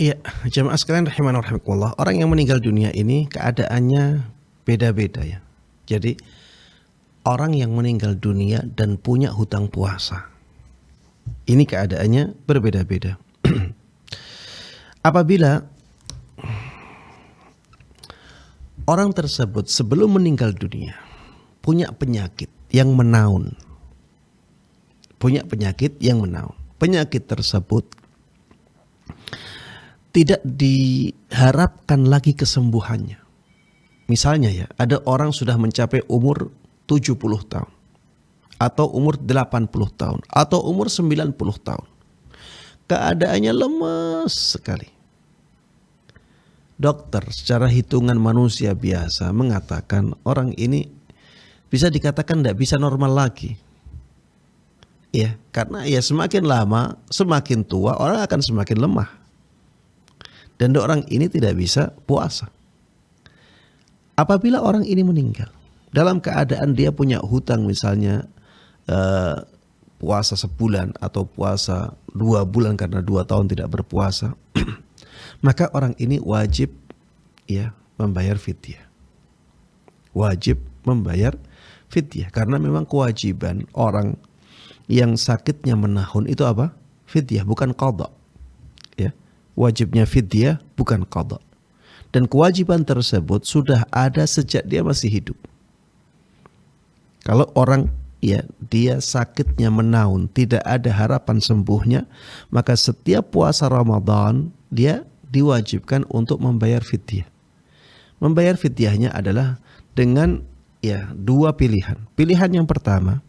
Iya, jamaah sekalian rahimanallah. Orang yang meninggal dunia ini keadaannya beda-beda ya. Jadi orang yang meninggal dunia dan punya hutang puasa, ini keadaannya berbeda-beda. Apabila orang tersebut sebelum meninggal dunia punya penyakit yang menaun, penyakit tersebut tidak diharapkan lagi kesembuhannya. Misalnya ya, ada orang sudah mencapai umur 70 tahun atau umur 80 tahun atau umur 90 tahun. Keadaannya lemas sekali. Dokter secara hitungan manusia biasa mengatakan orang ini bisa dikatakan tidak bisa normal lagi. Ya, karena ya semakin lama, semakin tua orang akan semakin lemah. Dan orang ini tidak bisa puasa. Apabila orang ini meninggal dalam keadaan dia punya hutang misalnya puasa sebulan atau puasa 2 bulan karena 2 tahun tidak berpuasa, maka orang ini wajib ya membayar fidyah. Wajib membayar fidyah karena memang kewajiban orang yang sakitnya menahun itu apa? Fidyah, bukan qadha. Ya. Wajibnya fidyah bukan qadha. Dan kewajiban tersebut sudah ada sejak dia masih hidup. Kalau orang ya dia sakitnya menaun, tidak ada harapan sembuhnya, maka setiap puasa Ramadan dia diwajibkan untuk membayar fidyah. Membayar fidyahnya adalah dengan ya 2 pilihan. Pilihan yang pertama,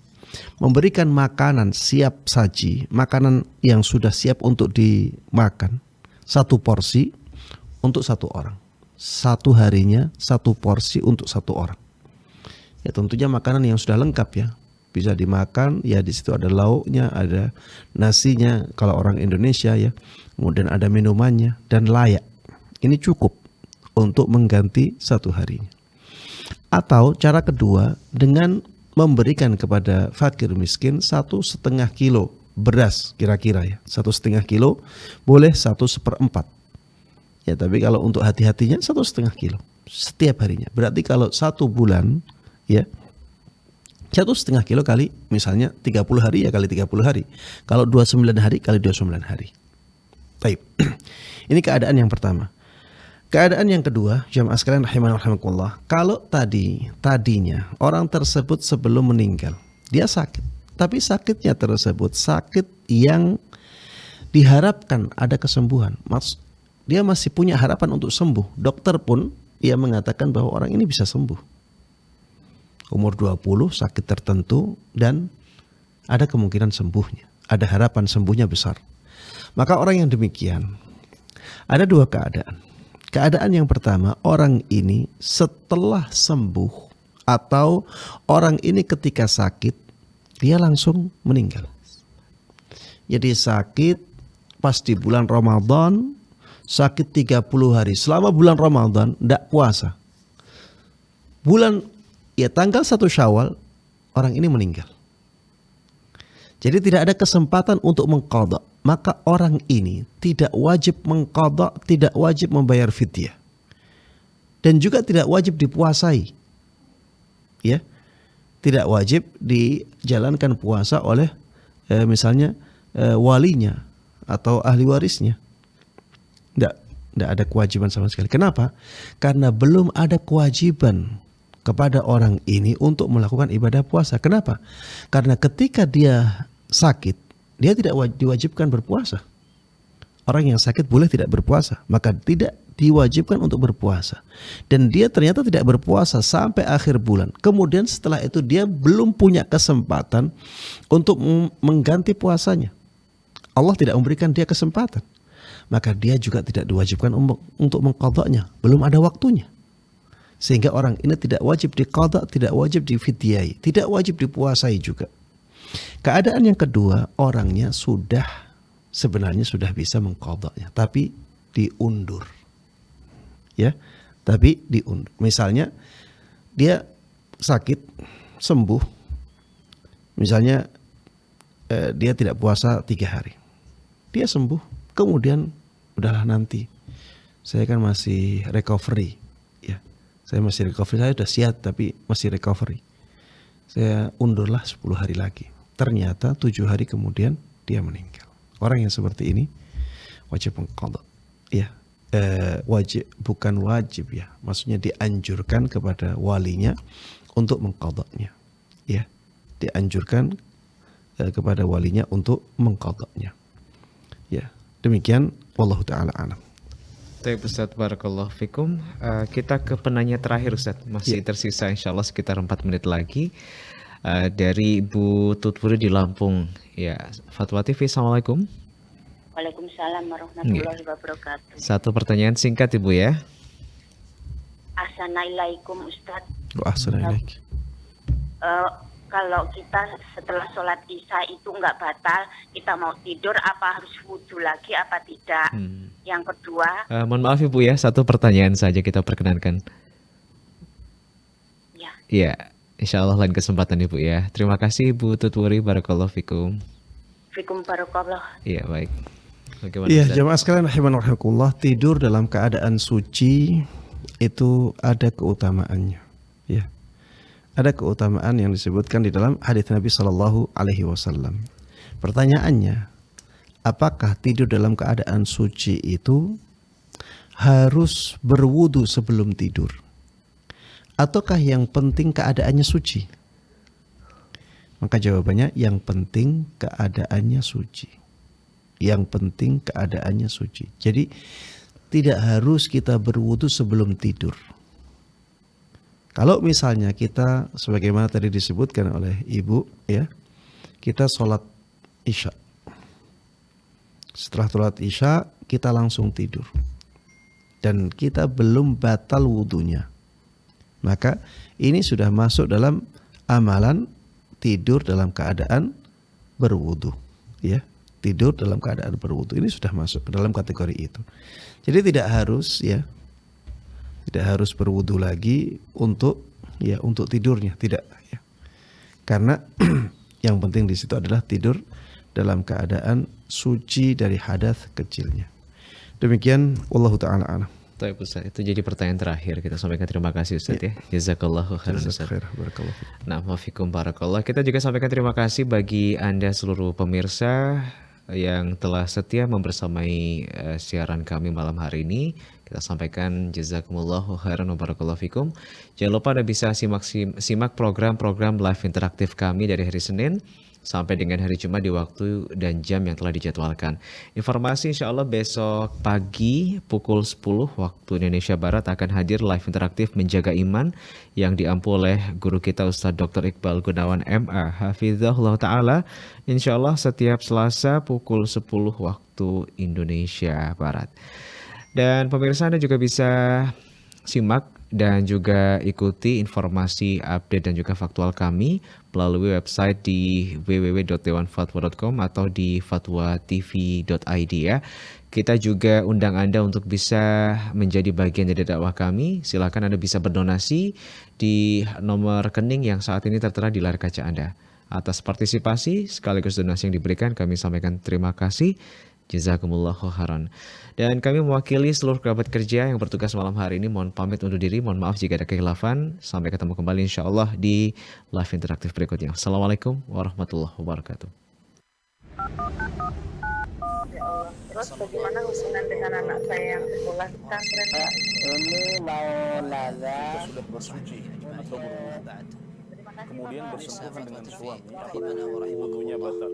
memberikan makanan siap saji, makanan yang sudah siap untuk dimakan, 1 porsi untuk 1 orang. satu harinya satu porsi untuk satu orang. Ya tentunya makanan yang sudah lengkap ya, bisa dimakan ya, di situ ada lauknya, ada nasinya kalau orang Indonesia ya, kemudian ada minumannya dan layak. Ini cukup untuk mengganti satu harinya. Atau cara kedua dengan memberikan kepada fakir miskin 1,5 kilo beras kira-kira ya, 1,5 kilo boleh 1/4. Ya tapi kalau untuk hati-hatinya 1,5 kilo setiap harinya. Berarti kalau 1 bulan ya 1,5 kilo kali misalnya 30 hari ya kali 30 hari. Kalau 29 hari kali 29 hari. Baik. Ini keadaan yang pertama. Keadaan yang kedua, jamaah sekalian rahimani wa rahimakumullah, kalau tadinya orang tersebut sebelum meninggal dia sakit, tapi sakitnya tersebut sakit yang diharapkan ada kesembuhan. Dia masih punya harapan untuk sembuh. Dokter pun ia mengatakan bahwa orang ini bisa sembuh. Umur 20, sakit tertentu dan ada kemungkinan sembuhnya. Ada harapan sembuhnya besar. Maka orang yang demikian ada dua keadaan. Keadaan yang pertama, orang ini setelah sembuh atau orang ini ketika sakit dia langsung meninggal. Jadi sakit pas di bulan Ramadan, sakit 30 hari. Selama bulan Ramadan tidak puasa. Tanggal 1 Syawal orang ini meninggal. Jadi tidak ada kesempatan untuk mengqadha. Maka orang ini tidak wajib mengqadha, tidak wajib membayar fidyah. Dan juga tidak wajib dipuasai. Ya. Tidak wajib dijalankan puasa oleh misalnya walinya atau ahli warisnya. Tidak ada kewajiban sama sekali. Kenapa? Karena belum ada kewajiban kepada orang ini untuk melakukan ibadah puasa. Kenapa? Karena ketika dia sakit, dia tidak diwajibkan berpuasa. Orang yang sakit boleh tidak berpuasa, maka tidak diwajibkan untuk berpuasa. Dan dia ternyata tidak berpuasa sampai akhir bulan. Kemudian setelah itu dia belum punya kesempatan untuk mengganti puasanya. Allah tidak memberikan dia kesempatan. Maka dia juga tidak diwajibkan untuk mengqadhanya. Belum ada waktunya. Sehingga orang ini tidak wajib diqadha, tidak wajib difidyai, tidak wajib dipuasai juga. Keadaan yang kedua, orangnya sebenarnya sudah bisa mengqadhanya, tapi diundur. Ya, tapi diundur. Misalnya dia sakit, sembuh. Misalnya dia tidak puasa 3 hari. Dia sembuh, kemudian udahlah nanti. Saya kan masih recovery. Saya masih recovery, saya sudah sihat tapi masih recovery. Saya undurlah 10 hari lagi. Ternyata 7 hari kemudian dia meninggal. Orang yang seperti ini wajib mengqadha. Ya, bukan wajib ya. Maksudnya dianjurkan kepada walinya untuk mengqadhanya. Ya, dianjurkan kepada walinya untuk mengqadhanya. Ya, demikian wallahu taala alam. Baik Ustaz, barakallahu fikum. Kita ke penanya terakhir Ustaz. Masih tersisa insyaallah sekitar 4 menit lagi. Dari Ibu Tutpuri di Lampung. Ya, Fatwa TV, Assalamualaikum. Waalaikumsalam warahmatullahi wabarakatuh. Satu pertanyaan singkat Ibu ya. Assalamualaikum Ustaz. Assalamualaikum. Kalau kita setelah sholat isya itu nggak batal, kita mau tidur apa harus wudhu lagi apa tidak? Yang kedua, mohon maaf Ibu ya, satu pertanyaan saja kita perkenankan. Ya. Iya, insya Allah lain kesempatan Ibu ya. Terima kasih Ibu Tutwuri, barakallahu fikum. Fikum barakallah. Iya baik. Bagaimana? Iya, jamaah sekalian rahimani wa rahimakumullah, tidur dalam keadaan suci itu ada keutamaannya. Ya. Ada keutamaan yang disebutkan di dalam hadis Nabi Shallallahu Alaihi Wasallam. Pertanyaannya, apakah tidur dalam keadaan suci itu harus berwudu sebelum tidur? Ataukah yang penting keadaannya suci? Maka jawabannya yang penting keadaannya suci. Yang penting keadaannya suci. Jadi tidak harus kita berwudu sebelum tidur. Kalau misalnya kita, sebagaimana tadi disebutkan oleh Ibu, ya, kita sholat isya. Setelah sholat isya, kita langsung tidur. dan kita belum batal wudunya, maka ini sudah masuk dalam amalan tidur dalam keadaan berwudu, ya. Tidur dalam keadaan berwudu ini sudah masuk ke dalam kategori itu. Jadi tidak harus, ya, tidak harus berwudu lagi untuk tidurnya, tidak, ya. Karena yang penting di situ adalah tidur dalam keadaan suci dari hadas kecilnya. Demikian, wallahu taala a'lam. Baik Ustaz, itu jadi pertanyaan terakhir kita sampaikan. Terima kasih Ustaz, ya. Jazakallahu khairan Ustaz. Nah, maafikum barakallah. Kita juga sampaikan terima kasih bagi Anda seluruh pemirsa yang telah setia membersamai siaran kami malam hari ini. Kita sampaikan jazakumullahu khairan wa barakallahu fikum. Jangan lupa Anda bisa simak program-program live interaktif kami dari hari Senin sampai dengan hari Jumat di waktu dan jam yang telah dijadwalkan. Informasi insya Allah besok pagi pukul 10 waktu Indonesia Barat akan hadir live interaktif Menjaga Iman yang diampu oleh guru kita Ustadz Dr. Iqbal Gunawan MA Hafizahullah Ta'ala. Insya Allah setiap Selasa pukul 10 waktu Indonesia Barat. Dan pemirsa Anda juga bisa simak dan juga ikuti informasi update dan juga faktual kami melalui website di www.dewanfatwa.com atau di fatwatv.id, ya. Kita juga undang Anda untuk bisa menjadi bagian dari dakwah kami. Silakan Anda bisa berdonasi di nomor rekening yang saat ini tertera di layar kaca Anda. Atas partisipasi sekaligus donasi yang diberikan kami sampaikan terima kasih. Jazakumullahu khairan. Dan kami mewakili seluruh kerabat kerja yang bertugas malam hari ini mohon pamit undur diri, mohon maaf jika ada kekhilafan. Sampai ketemu kembali insyaallah di live interaktif berikutnya. Assalamualaikum warahmatullahi wabarakatuh. Ya Allah. Terus bagaimana hubungan dengan anak saya yang sekolah di pesantren? Ini mau nanya. Jika sudah bersuci atau berwudu, kemudian bersentuhan dengan suami, wudunya batal.